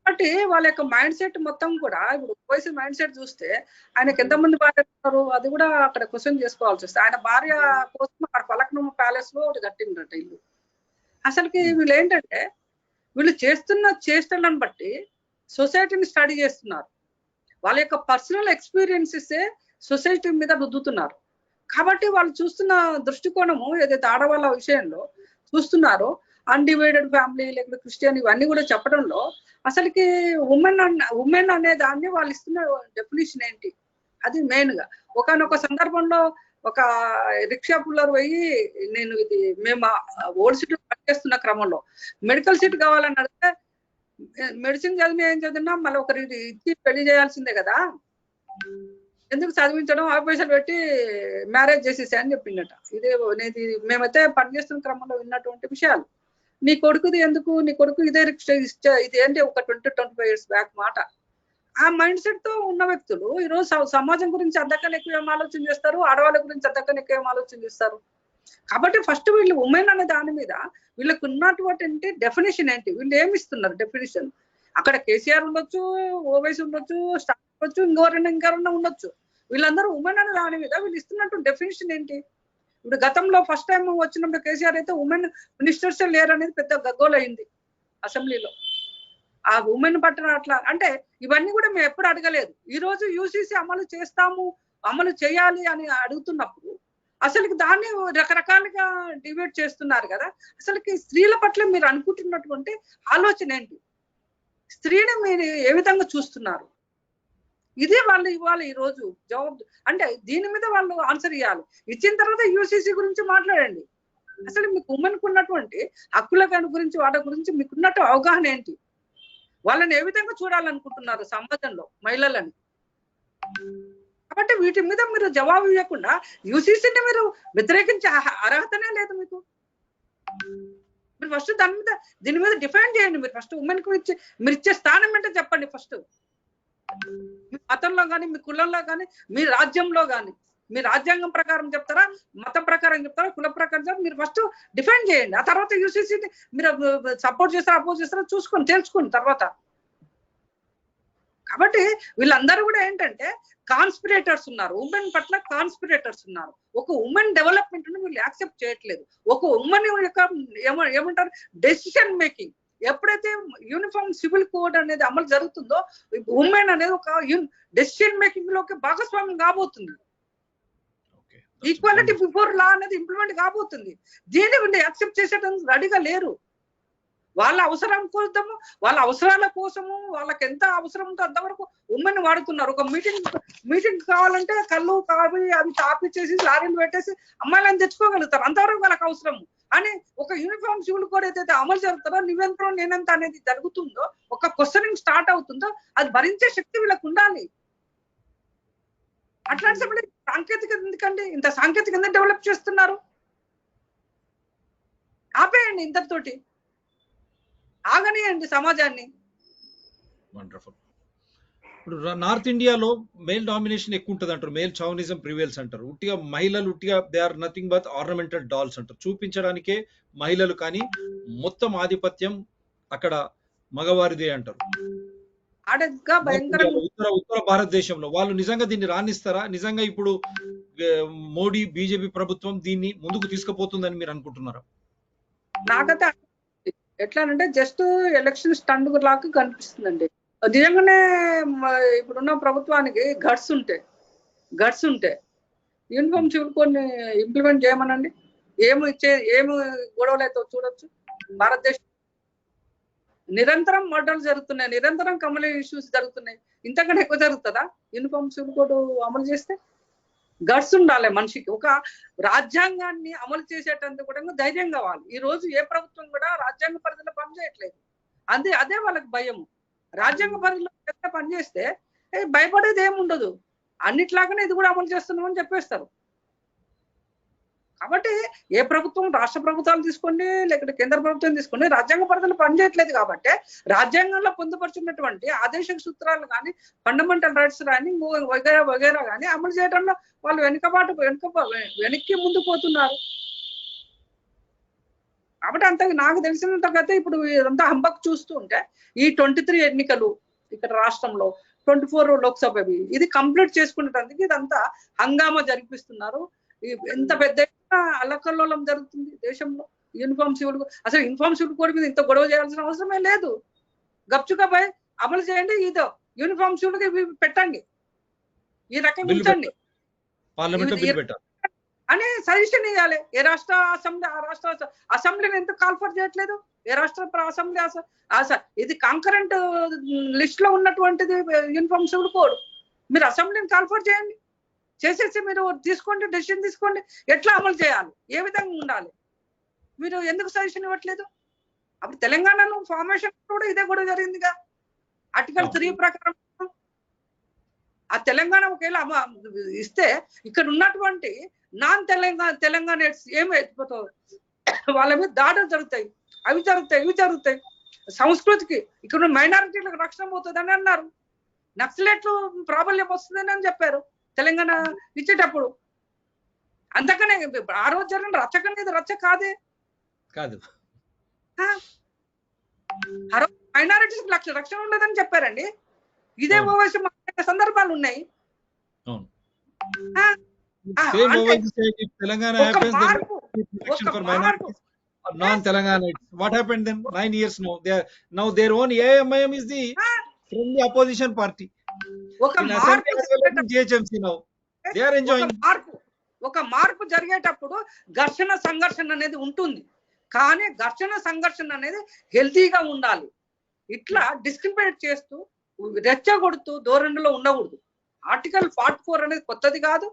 కాబట్టి వాళ్ళ యొక్క మైండ్ సెట్ మొత్తం కూడా ఇప్పుడు వయసు మైండ్ సెట్ చూస్తే ఆయనకి ఎంతమంది భార్య ఉన్నారు అది కూడా అక్కడ క్వశ్చన్ చేసుకోవాల్సి వస్తుంది. ఆయన భార్య కోసం అక్కడ ఫలక్నుమ ప్యాలెస్ లో ఒకటి కట్టిండట ఇల్లు. అసలుకి వీళ్ళు ఏంటంటే వీళ్ళు చేస్తున్న చేష్టలను బట్టి సొసైటీని స్టడీ చేస్తున్నారు. వాళ్ళ యొక్క పర్సనల్ ఎక్స్పీరియన్సెస్ సొసైటీ మీద రుద్దుతున్నారు. కాబట్టి వాళ్ళు చూస్తున్న దృష్టికోణము ఏదైతే ఆడవాళ్ళ విషయంలో చూస్తున్నారో అన్డివైడెడ్ ఫ్యామిలీ లేకపోతే క్రిస్టియన్ ఇవన్నీ కూడా చెప్పడంలో అసలుకి ఉమెన్ అనే దాన్ని వాళ్ళు ఇస్తున్న డెఫినేషన్ ఏంటి అది మెయిన్ గా. ఒకనొక సందర్భంలో ఒక రిక్షా పుల్లర్ పోయి నేను ఇది మేము ఓల్డ్ సీట్ పనిచేస్తున్న క్రమంలో మెడికల్ సీట్ కావాలని అడిగితే మెడిసిన్ చదివి ఏం చదివినా మళ్ళీ ఒకరికి ఇచ్చి పెళ్లి చేయాల్సిందే కదా, ఎందుకు చదివించడం, ఆ పైసలు పెట్టి మ్యారేజ్ చేసేసా అని చెప్పిండట. ఇది మేమైతే పనిచేస్తున్న క్రమంలో విన్నటువంటి విషయాలు. నీ కొడుకుది ఎందుకు, నీ కొడుకు ఇదే రిక్షా ఇది ఏంటి ఒక 20-25 years బ్యాక్ మాట. ఆ మైండ్ సెట్ తో ఉన్న వ్యక్తులు ఈరోజు సమాజం గురించి అంతకన్నా ఎక్కువ ఏం ఆలోచన చేస్తారు, ఆడవాళ్ళ గురించి అంతకన్నా ఎక్కువ ఏం ఆలోచన చేస్తారు. కాబట్టి ఫస్ట్ వీళ్ళు ఉమెన్ అనే దాని మీద వీళ్ళకు ఉన్నటువంటి డెఫినేషన్ ఏంటి, వీళ్ళు ఏమి ఇస్తున్నారు డెఫినేషన్. అక్కడ కేసీఆర్ ఉండొచ్చు, ఓవైసీ ఉండొచ్చు, స్టార్ ఉండొచ్చు, ఇంకెవరైనా ఉండొచ్చు. వీళ్ళందరూ ఉమెన్ అనే దాని మీద వీళ్ళు ఇస్తున్నట్టు డెఫినేషన్ ఏంటి. ఇప్పుడు గతంలో ఫస్ట్ టైం వచ్చినప్పుడు కేసీఆర్ అయితే ఉమెన్ మినిస్టర్స్ లేరు అనేది పెద్ద గగ్గోలు అయింది అసెంబ్లీలో. ఆ ఉమెన్ పట్ల అట్లా అంటే ఇవన్నీ కూడా మేము ఎప్పుడు అడగలేదు. ఈ రోజు యూసీసీ అమలు చేయాలి అని అడుగుతున్నప్పుడు అసలుకి దాన్ని రకరకాలుగా డిబేట్ చేస్తున్నారు కదా. అసలుకి స్త్రీల పట్ల మీరు అనుకుంటున్నటువంటి ఆలోచన ఏంటి, స్త్రీని మీరు ఏ విధంగా చూస్తున్నారు, ఇదే వాళ్ళు ఇవ్వాలి ఈ రోజు జవాబు. అంటే దీని మీద వాళ్ళు ఆన్సర్ ఇవ్వాలి. ఇచ్చిన తర్వాత యూసీసీ గురించి మాట్లాడండి. అసలు మీకు ఉమెన్కు ఉన్నటువంటి హక్కుల గురించి వాటి గురించి మీకున్నట్టు అవగాహన ఏంటి, వాళ్ళని ఏ విధంగా చూడాలనుకుంటున్నారు సమాజంలో మహిళలని. కాబట్టి వీటి మీద మీరు జవాబు ఇవ్వకుండా యూసీసీని మీరు వ్యతిరేకించే అర్హతనే లేదు మీకు. మీరు ఫస్ట్ దీని మీద డిఫైన్ చేయండి. మీరు ఫస్ట్ ఉమెన్ కు మీరు ఇచ్చే స్థానం ఏంటో చెప్పండి. ఫస్ట్ మీ మతంలో కానీ, మీ కులంలో కానీ, మీ రాజ్యంలో కానీ, మీ రాజ్యాంగం ప్రకారం చెప్తారా, మతం ప్రకారం చెప్తారా, కుల ప్రకారం చెప్తారా, మీరు ఫస్ట్ డిఫైన్ చేయండి. ఆ తర్వాత యూసీసీని మీరు సపోర్ట్ చేస్తారా అపోజ్ చేస్తారా చూసుకొని తెలుసుకోండి తర్వాత. కాబట్టి వీళ్ళందరూ కూడా ఏంటంటే కాన్స్పిరేటర్స్ ఉన్నారు, ఉమెన్ పట్ల కాన్స్పిరేటర్స్ ఉన్నారు. ఒక ఉమెన్ డెవలప్మెంట్ ను వీళ్ళు యాక్సెప్ట్ చేయట్లేదు. ఒక ఉమెన్ యొక్క ఏమంటారు డెసిషన్ మేకింగ్. ఎప్పుడైతే యూనిఫామ్ సివిల్ కోడ్ అనేది అమలు జరుగుతుందో ఉమెన్ అనేది ఒక డెసిషన్ మేకింగ్ లోకి భాగస్వామ్యం కాబోతుంది. ఈక్వాలిటీ బిఫోర్ లా అనేది ఇంప్లిమెంట్ కాబోతుంది. దీన్ని వీళ్ళు యాక్సెప్ట్ చేసేటందుకు రెడీగా లేరు. వాళ్ళ అవసరం కోసము, వాళ్ళ అవసరాల కోసము, వాళ్ళకి ఎంత అవసరం ఉందో అంతవరకు ఉమెన్ వాడుతున్నారు. ఒక మీటింగ్ కావాలంటే కళ్ళు కావి అవి తాపిచ్చేసి లారీలు పెట్టేసి అమ్మాయిలను తెచ్చుకోగలుగుతారు. అంతవరకు వాళ్ళకి అవసరము. అని ఒక యూనిఫామ్ సివిల్ కోడ్ ఏదైతే అమలు జరుగుతుందో నువ్వెంతో నేనెంత అనేది జరుగుతుందో, ఒక క్వశ్చనింగ్ స్టార్ట్ అవుతుందో అది భరించే శక్తి వీళ్ళకు ఉండాలి. అట్లాంటి సమయంలో సాంకేతికత ఎందుకండి, ఇంత సాంకేతిక ఎందుకు డెవలప్ చేస్తున్నారు? ఆపేయండి ఇంతటితోటి, ఆగనియండి సమాజాన్ని. వండర్ఫుల్. ఇప్పుడు నార్త్ ఇండియాలో మేల్ డామినేషన్ ఎక్కువ ఉంటుంది అంటారు, మేల్ చౌనిజం ప్రివేల్స్ అంటారు. ఉట్టిగా మహిళలు ఉట్టిగా they are nothing but ornamented dolls అంటారు, చూపించడానికే మహిళలు, కానీ మొత్తం ఆధిపత్యం అక్కడ మగవారిదే అంటారు. ఉత్తర భారతదేశంలో వాళ్ళు నిజంగా దీన్ని రాణిస్తారా? నిజంగా ఇప్పుడు మోడీ బీజేపీ ప్రభుత్వం దీన్ని ముందుకు తీసుకుపోతుందని మీరు అనుకుంటున్నారా? నాకైతే ఎట్లానంటే జస్ట్ ఎలక్షన్ స్టండ్ లాగా కనిపిస్తుందండి. నిజంగానే ఇప్పుడున్న ప్రభుత్వానికి గట్స్ ఉంటే యూనిఫామ్ సివిల్ కోడ్ ని ఇంప్లిమెంట్ చేయమనండి. ఏమి గొడవలు అయితే చూడొచ్చు భారతదేశం. నిరంతరం మర్డర్లు జరుగుతున్నాయి, నిరంతరం కమల ఇష్యూస్ జరుగుతున్నాయి. ఇంతకన్నా ఎక్కువ జరుగుతుందా యూనిఫామ్ సివిల్ కోడ్ అమలు చేస్తే? గట్స్ ఉండాలి మనిషికి. ఒక రాజ్యాంగాన్ని అమలు చేసేటందుకు కూడా ధైర్యం కావాలి. ఈ రోజు ఏ ప్రభుత్వం కూడా రాజ్యాంగ పరిధిలో పనిచేయట్లేదు. అదే వాళ్ళకి భయము. రాజ్యాంగ పరిధిలో పనిచేస్తే భయపడేది ఏముండదు. అన్నిట్లాగానే ఇది కూడా అమలు చేస్తున్నామని చెప్పేస్తారు. కాబట్టి ఏ ప్రభుత్వం, రాష్ట్ర ప్రభుత్వాలు తీసుకోండి లేకపోతే కేంద్ర ప్రభుత్వం తీసుకోండి, రాజ్యాంగ పరిధిలో పనిచేయట్లేదు. కాబట్టి రాజ్యాంగంలో పొందుపరిచినటువంటి ఆదేశక సూత్రాలు కానీ, ఫండమెంటల్ రైట్స్ కానీ, వగేరా వగేరా కానీ అమలు చేయడంలో వాళ్ళు వెనక్కి ముందు పోతున్నారు. కాబట్టి అంత నాకు తెలిసినంతకైతే ఇప్పుడు ఇదంతా హంబక్ చూస్తూ ఉంటే ఈ 23 ఎన్నికలు ఇక్కడ రాష్ట్రంలో 24 లోక్సభవి ఇది కంప్లీట్ చేసుకునేటందుకు ఇదంతా హంగామా జరిపిస్తున్నారు. ఎంత పెద్ద అల్లకల్లోలం జరుగుతుంది దేశంలో. యూనిఫామ్ సివిల్ అసలు యూనిఫామ్ సివిల్ కోడ్ మీద ఇంత గొడవ చేయాల్సిన అవసరమే లేదు. గప్చుగా పోయి అమలు చేయండి, ఇదో యూనిఫామ్ సివిల్ పెట్టండి, ఈ రకంగా ఉంచండి అని సజెషన్ ఇవ్వాలి. ఏ రాష్ట్ర అసెంబ్లీ ఆ రాష్ట్ర అసెంబ్లీని ఎందుకు కాల్ఫర్ చేయట్లేదు? ఏ రాష్ట్ర అసెంబ్లీ ఇది కాంకరెంట్ లిస్ట్ లో ఉన్నటువంటిది యూనిఫామ్ సివిల్ కోడ్. మీరు అసెంబ్లీని కాల్ఫర్ చేయండి, చేసేసి మీరు తీసుకోండి, డెసిషన్ తీసుకోండి, ఎట్లా అమలు చేయాలి, ఏ విధంగా ఉండాలి. మీరు ఎందుకు సజెషన్ ఇవ్వట్లేదు? అప్పుడు తెలంగాణలో ఫార్మేషన్ కూడా ఇదే కూడా జరిగిందిగా. ఆర్టికల్ 3 ప్రకారం ఆ తెలంగాణ ఒకవేళ ఇస్తే ఇక్కడ ఉన్నటువంటి నాన్ తెలంగాణ ఏమైపోతావు, వాళ్ళ మీద దాడులు జరుగుతాయి, అవి జరుగుతాయి, ఇవి జరుగుతాయి. సంస్కృతికి ఇక్కడ మైనారిటీలకు రక్షణ పోతుందని అన్నారు. నక్సలైట్లు ప్రాబల్యం వస్తుందని అని చెప్పారు తెలంగాణ ఇచ్చేటప్పుడు. అంతకనే ఆ రోజు జరిగిన రచ్చకనేది రచ్చ కాదే కాదు. మైనారిటీస్ రక్షణ ఉండదని చెప్పారండి. ఇదే ఓవైసీ సందర్భాలు ఉన్నాయి. Non-Telangana. What happened then? 9 years now their own AIMIM is the friendly opposition party. ఒక మార్పు జరిగేటప్పుడు సంఘర్షణ అనేది ఉంటుంది. కానీ సంఘర్షణ అనేది హెల్తీగా ఉండాలి. ఇట్లా డిస్క్రిమినేట్ చేస్తూ రెచ్చగొడుతూ ధోరణిలో ఉండకూడదు. ఆర్టికల్ 44 అనేది కొత్తది కాదు,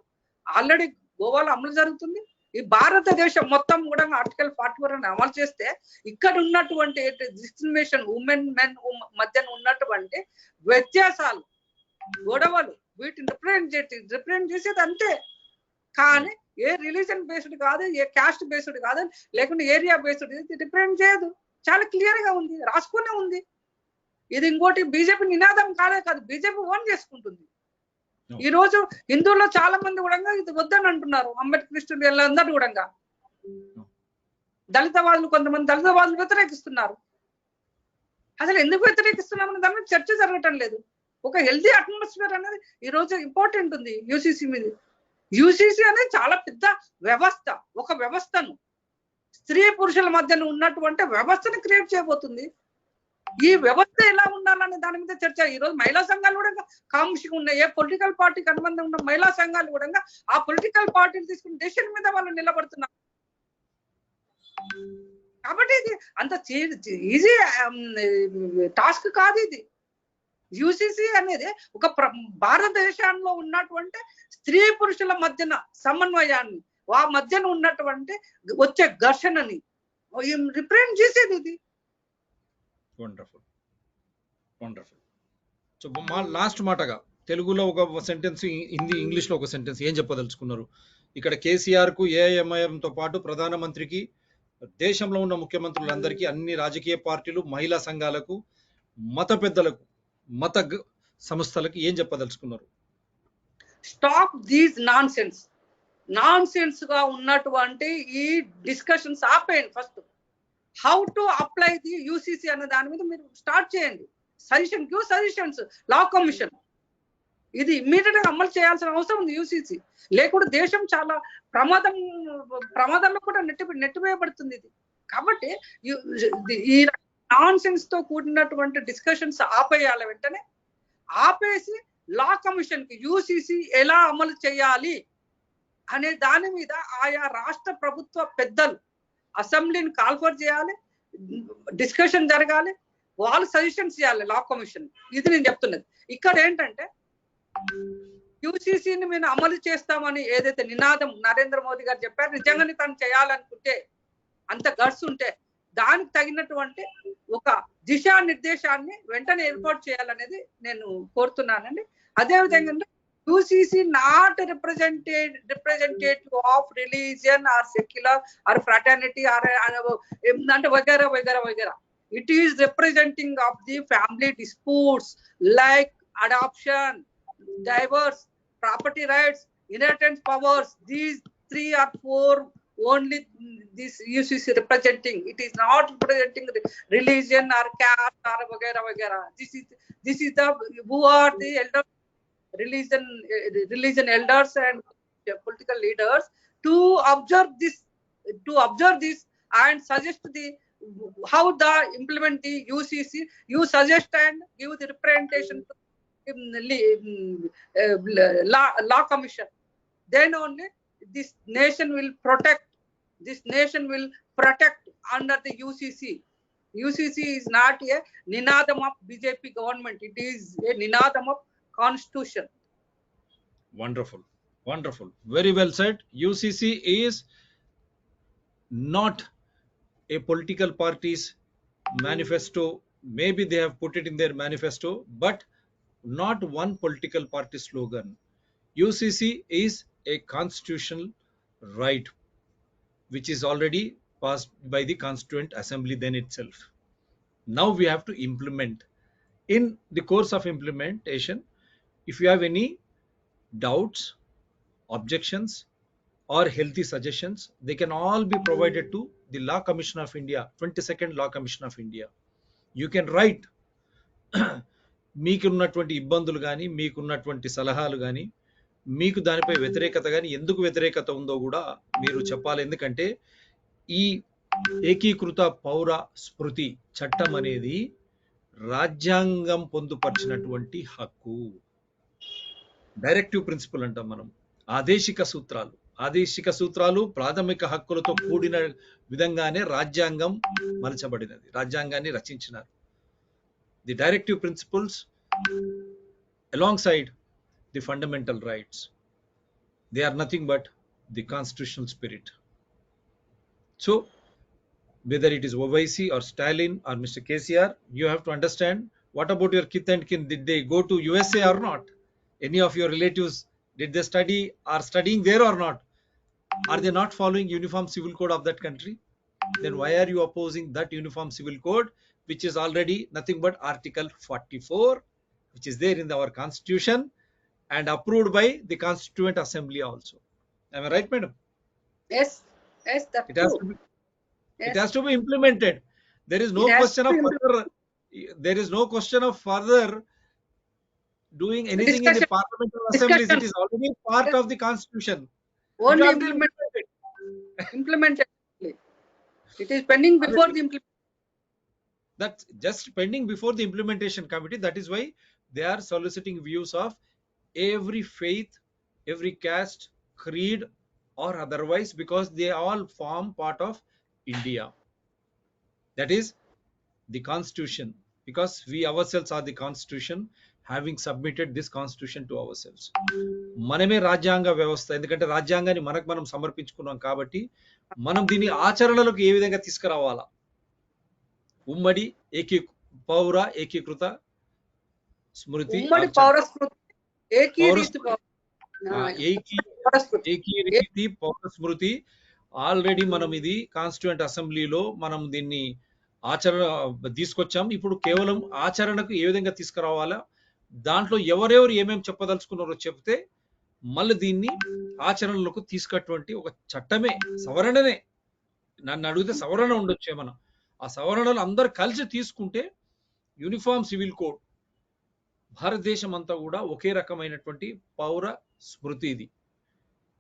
ఆల్రెడీ గోవాలో అమలు జరుగుతుంది. ఈ భారతదేశం మొత్తం కూడా ఆర్టికల్ 44 అని అమలు చేస్తే ఇక్కడ ఉన్నటువంటి డిస్క్రిమినేషన్ ఉమెన్ మెన్ మధ్యన ఉన్నటువంటి వ్యత్యాసాలు, గొడవలు వీటిని రిప్రజెంట్ చేసేది అంతే. కానీ ఏ రిలీజన్ బేస్డ్ కాదు, ఏ క్యాస్ట్ బేస్డ్ కాదు, లేకుంటే ఏరియా బేస్డ్ రిప్రజెంట్ చేయదు. చాలా క్లియర్ గా ఉంది, రాసుకునే ఉంది. ఇది ఇంకోటి బీజేపీ నినాదం కాదు, బీజేపీ ఓన్ చేసుకుంటుంది. ఈ రోజు హిందువుల్లో చాలా మంది కూడా ఇది వద్దని అంటున్నారు. అంబేద్కరిస్టులు వీళ్ళందరూ కూడా కొంతమంది దళితవాదులు వ్యతిరేకిస్తున్నారు. అసలు ఎందుకు వ్యతిరేకిస్తున్నామని దాని మీద చర్చ జరగటం లేదు. ఒక హెల్తీ అట్మాస్ఫియర్ అనేది ఈ రోజు ఇంపార్టెంట్ ఉంది యూసీసీ మీద. యూసీసీ అనేది చాలా పెద్ద వ్యవస్థ. ఒక వ్యవస్థను స్త్రీ పురుషుల మధ్యన ఉన్నటువంటి వ్యవస్థను క్రియేట్ చేయబోతుంది. ఈ వ్యవస్థ ఎలా ఉండాలనే దాని మీద చర్చ. ఈ రోజు మహిళా సంఘాలు కూడా కాముషిగా ఉన్నాయి. ఏ పొలిటికల్ పార్టీకి అనుబంధం ఉన్న మహిళా సంఘాలు కూడా ఆ పొలిటికల్ పార్టీలు తీసుకున్న డెసిషన్ మీద వాళ్ళు నిలబడుతున్నారు. కాబట్టి ఇది అంత ఈజీ టాస్క్ కాదు. ఇది యూసీసీ అనేది ఒక భారతదేశంలో ఉన్నటువంటి స్త్రీ పురుషుల మధ్యన సమన్వయాన్ని, ఆ మధ్యన ఉన్నటువంటి వచ్చే ఘర్షణని రిప్రజెంట్ చేసేది ఇది. వండర్ఫుల్. సో మా లాస్ట్ మాటగా తెలుగులో ఒక సెంటెన్స్, ఇంగ్లీష్లో ఒక సెంటెన్స్ ఏం చెప్పదలుచుకున్నారు? ఇక్కడ కేసీఆర్ కు ఏఐఎంఐఎంతో పాటు ప్రధానమంత్రికి, దేశంలో ఉన్న ముఖ్యమంత్రులందరికీ, అన్ని రాజకీయ పార్టీలు, మహిళా సంఘాలకు, మత పెద్దలకు, మత సంస్థలకు ఏం చెప్పదలుచుకున్నారు? స్టాప్ దీస్ నాన్సెన్స్ గా ఉన్నటువంటి ఈ డిస్కషన్స్ ఆపేయండి. First how to apply the UCC అనే దాని మీద మీరు స్టార్ట్ చేయండి. సజెషన్స్ లా కమిషన్ ఇది ఇమ్మీడియట్ గా అమలు చేయాల్సిన అవసరం ఉంది యూసీసీ. లేకుండా దేశం చాలా ప్రమాదంలో కూడా నెట్టివేయబడుతుంది ఇది. కాబట్టి ఈ నాన్సెన్స్ తో కూడినటువంటి డిస్కషన్స్ ఆపేయాలి. వెంటనే ఆపేసి లా కమిషన్ కి యూసీసీ ఎలా అమలు చేయాలి అనే దాని మీద ఆయా రాష్ట్ర ప్రభుత్వ పెద్దలు అసెంబ్లీని కాల్ఫర్ చేయాలి, డిస్కషన్ జరగాలి. వాళ్ళు సజెషన్స్ చేయాలి లా కమిషన్. ఇది నేను చెప్తున్నది. ఇక్కడ ఏంటంటే యూసీసీని మేము అమలు చేస్తామని ఏదైతే నినాదం నరేంద్ర మోదీ గారు చెప్పారు, నిజంగానే తను చేయాలనుకుంటే, అంత గట్స్ ఉంటే దానికి తగినటువంటి ఒక దిశానిర్దేశాన్ని వెంటనే ఏర్పాటు చేయాలనేది నేను కోరుతున్నానండి. అదేవిధంగా UCC not representative of religion or secular or fraternity or అంటే వగేరా వగేరా వగేరా. It is representing of the family disputes like adoption, divorce, property rights, inheritance powers. These 3 or 4 only this UCC representing. It is not representing religion or caste or vagera vagera. This is the who are the elder religion elders and political leaders to observe this and suggest the how the implement the UCC. You suggest and give the representation to law commission. Then only this nation will protect under the UCC. UCC is not a ninadam of BJP government. It is a ninadam of constitution. Wonderful, wonderful, very well said. UCC is not a political party's manifesto. Maybe they have put it in their manifesto, but not one political party slogan. UCC is a constitutional right which is already passed by the Constituent Assembly then itself. Now we have to implement. In the course of implementation, if you have any doubts, objections, or healthy suggestions, they can all be provided to the Law Commission of India, 22nd Law Commission of India. You can write మీకున్నటువంటి ఇబ్బందులు కానీ, మీకున్నటువంటి సలహాలు కానీ, మీకు దానిపై వ్యతిరేకత కానీ, ఎందుకు వ్యతిరేకత ఉందో కూడా మీరు చెప్పాలి. ఎందుకంటే ఈ ఏకీకృత పౌర స్మృతి చట్టం అనేది రాజ్యాంగం పొందుపరిచినటువంటి హక్కు. డైరెక్టివ్ ప్రిన్సిపల్ అంటాం మనం. ఆదేశిక సూత్రాలు ప్రాథమిక హక్కులతో కూడిన విధంగానే రాజ్యాంగం మలచబడినది, రాజ్యాంగాన్ని రచించినారు. The directive principles alongside the fundamental rights, they are nothing but the constitutional spirit. So whether it is Owaisi or Stalin or Mr. KCR, you have to understand, what about your kith and kin? Did they go to USA or not? Any of your relatives, did they study or studying there or not? Are they not following uniform civil code of that country? Then why are you opposing that uniform civil code, which is already nothing but Article 44, which is there in our Constitution and approved by the Constituent Assembly also? Am I right, madam? Yes, that's it has true. to be, It has to be implemented. There is no question of further. There is no question of further doing anything in the parliamentary assemblies. It is already part of the Constitution. Only implemented. It is pending before the implementation. That's just pending before the implementation committee. That is why they are soliciting views of every faith, every caste, creed, or otherwise, because they all form part of India. That is the Constitution, because we ourselves are the Constitution, having submitted this Constitution to ourselves. మనమే రాజ్యాంగ వ్యవస్థ. ఎందుకంటే రాజ్యాంగాన్ని మనకు మనం సమర్పించుకున్నాం కాబట్టి మనం దీన్ని ఆచరణలోకి ఏ విధంగా తీసుకురావాలా, ఉమ్మడి ఏకీకృత స్మృతి, ఏకీరీతి పౌర స్మృతి ఆల్రెడీ మనం ఇది కాన్స్టిట్యూయెంట్ అసెంబ్లీలో మనం దీన్ని ఆచరణ తీసుకొచ్చాం. ఇప్పుడు కేవలం ఆచరణకు ఏ విధంగా తీసుకురావాలా, దాంట్లో ఎవరెవరు ఏమేమి చెప్పదలుచుకున్నారో చెప్తే మళ్ళీ దీన్ని ఆచరణలోకి తీసుకటువంటి ఒక చట్టమే, సవరణనే. నన్ను అడిగితే సవరణ ఉండొచ్చు ఏమన్నా. ఆ సవరణలు అందరు కలిసి తీసుకుంటే యూనిఫామ్ సివిల్ కోడ్ భారతదేశం అంతా కూడా ఒకే రకమైనటువంటి పౌర స్మృతి, ఇది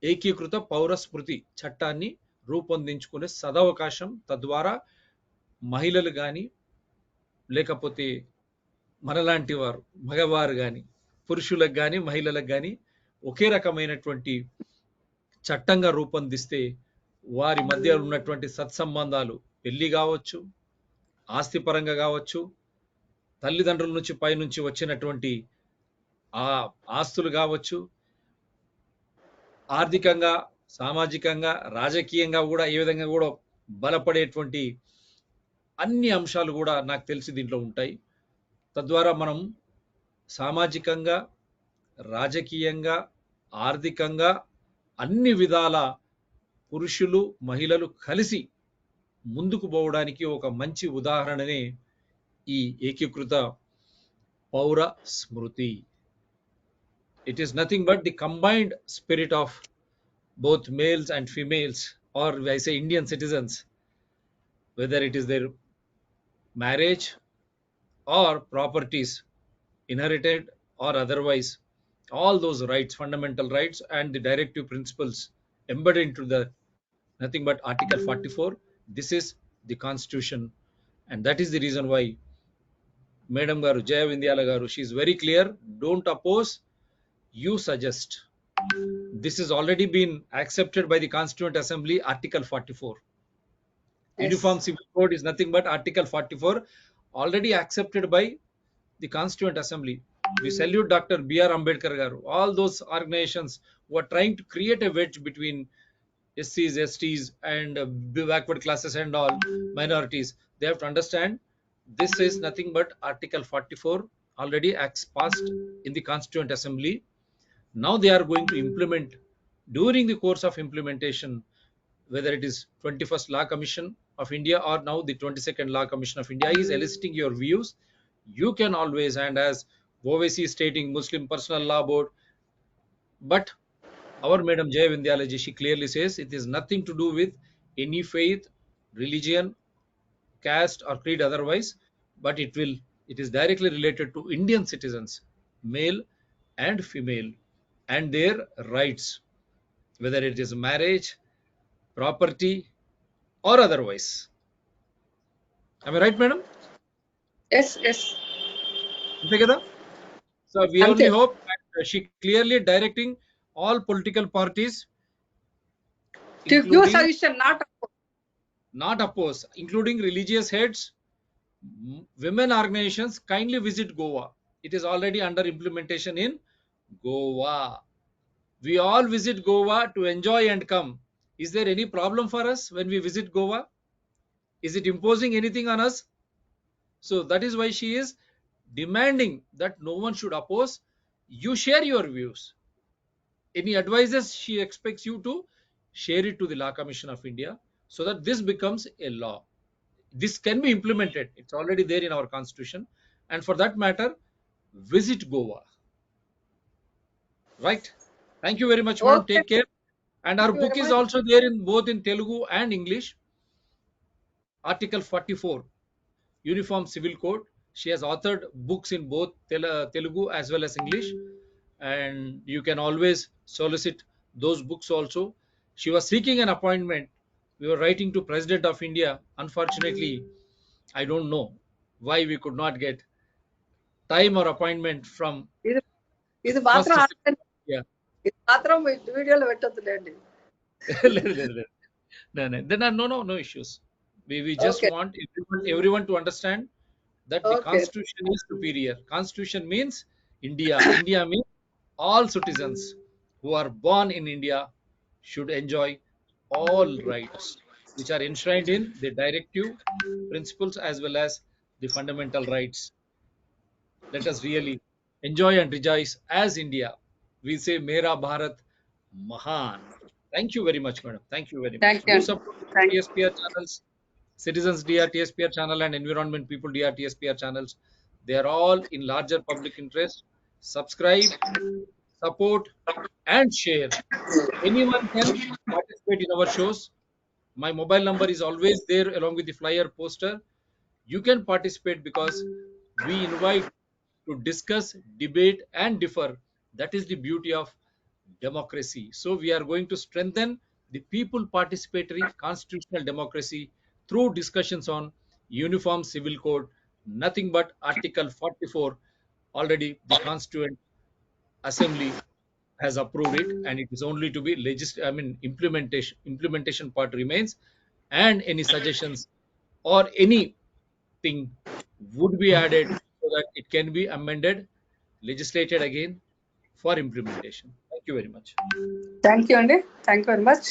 ఏకీకృత పౌర స్మృతి చట్టాన్ని రూపొందించుకునే సదవకాశం, తద్వారా మహిళలు కానీ లేకపోతే మనలాంటి వారు మగవారు కానీ పురుషులకు కానీ మహిళలకు కానీ ఒకే రకమైనటువంటి చట్టంగా రూపొందిస్తే వారి మధ్య ఉన్నటువంటి సత్సంబంధాలు, పెళ్లి కావచ్చు, ఆస్తిపరంగా కావచ్చు, తల్లిదండ్రుల నుంచి పైనుంచి వచ్చినటువంటి ఆ ఆస్తులు కావచ్చు, ఆర్థికంగా, సామాజికంగా, రాజకీయంగా కూడా ఏ విధంగా కూడా బలపడేటువంటి అన్ని అంశాలు కూడా నాకు తెలిసి దీంట్లో ఉంటాయి. తద్వారా మనం సామాజికంగా, రాజకీయంగా, ఆర్థికంగా అన్ని విధాల పురుషులు, మహిళలు కలిసి ముందుకు పోవడానికి ఒక మంచి ఉదాహరణనే ఈ ఏకీకృత పౌర స్మృతి. It is nothing but the combined spirit of both males and females, or I say Indian citizens, whether it is their marriage or properties inherited or otherwise, all those rights, fundamental rights, and the directive principles embedded into the nothing but Article 44. This is the Constitution, and that is the reason why Madam Garu, Jaya Vindhyala Garu, she is very clear. Don't oppose, you suggest. This has already been accepted by the Constituent Assembly, Article 44. Uniform Civil Code is nothing but Article 44, already accepted by the Constituent Assembly. We salute Dr. B.R. Ambedkar Garu, all those organizations who are trying to create a wedge between SCs, STs, and backward classes and all minorities. They have to understand this is nothing but Article 44, already passed in the Constituent Assembly. Now they are going to implement. During the course of implementation, whether it is 21st Law Commission of India or now the 22nd Law Commission of India is eliciting your views. You can always, and as OVC is stating, Muslim Personal Law Board, but our Madam Jaya Vindhyala ji, she clearly says it is nothing to do with any faith, religion, caste or creed otherwise, but it is directly related to Indian citizens, male and female, and their rights, whether it is marriage, property, or otherwise. Am I right, madam? Yes, yes. So we Ante. only hope that she clearly directing all political parties, To give suggestion, not oppose, including religious heads, women organizations, kindly visit Goa. It is already under implementation in Goa. We all visit Goa to enjoy and come. Is there any problem for us when we visit Goa? Is it imposing anything on us? So that is why she is demanding that no one should oppose. You share your views. Any advices she expects you to share it to the Law Commission of India so that this becomes a law. This can be implemented. It's already there in our constitution. And for that matter, visit Goa. Right? Thank you very much, madam. Okay. Take care. And our book is also there in both in Telugu and English. Article 44, Uniform Civil Code. She has authored books in both Telugu as well as English. And you can always solicit those books also. She was seeking an appointment. We were writing to President of India. Unfortunately, I don't know why we could not get time or appointment from ఇది first. మాత్రం Yeah. ఇది మాత్రం వీడియోలో పెట్టొద్దులేండి. Then no issues. We just want everyone to understand that the Constitution is superior. Constitution means India. India means all citizens who are born in India should enjoy all rights which are enshrined in the directive principles as well as the fundamental rights. Let us really enjoy and rejoice as India. We say Mera Bharat Mahan. Thank you very much, madam. Thank you very much. Thank you. Do support TSPR channels, Citizens DR TSPR channel and Environment People DR TSPR channels. They are all in larger public interest. Subscribe, support, and share. Anyone can participate in our shows. My mobile number is always there along with the flyer poster. You can participate because we invite to discuss, debate, and differ. That is the beauty of democracy. So we are going to strengthen the people participatory constitutional democracy through discussions on Uniform Civil Code, nothing but Article 44. Already the Constituent Assembly has approved it, and it is only to be implementation part remains, and any suggestions or anything would be added so can be amended, legislated again for implementation. Thank you very much. Thank you అండి, థ్యాంక్ యూ వెరీ మచ్.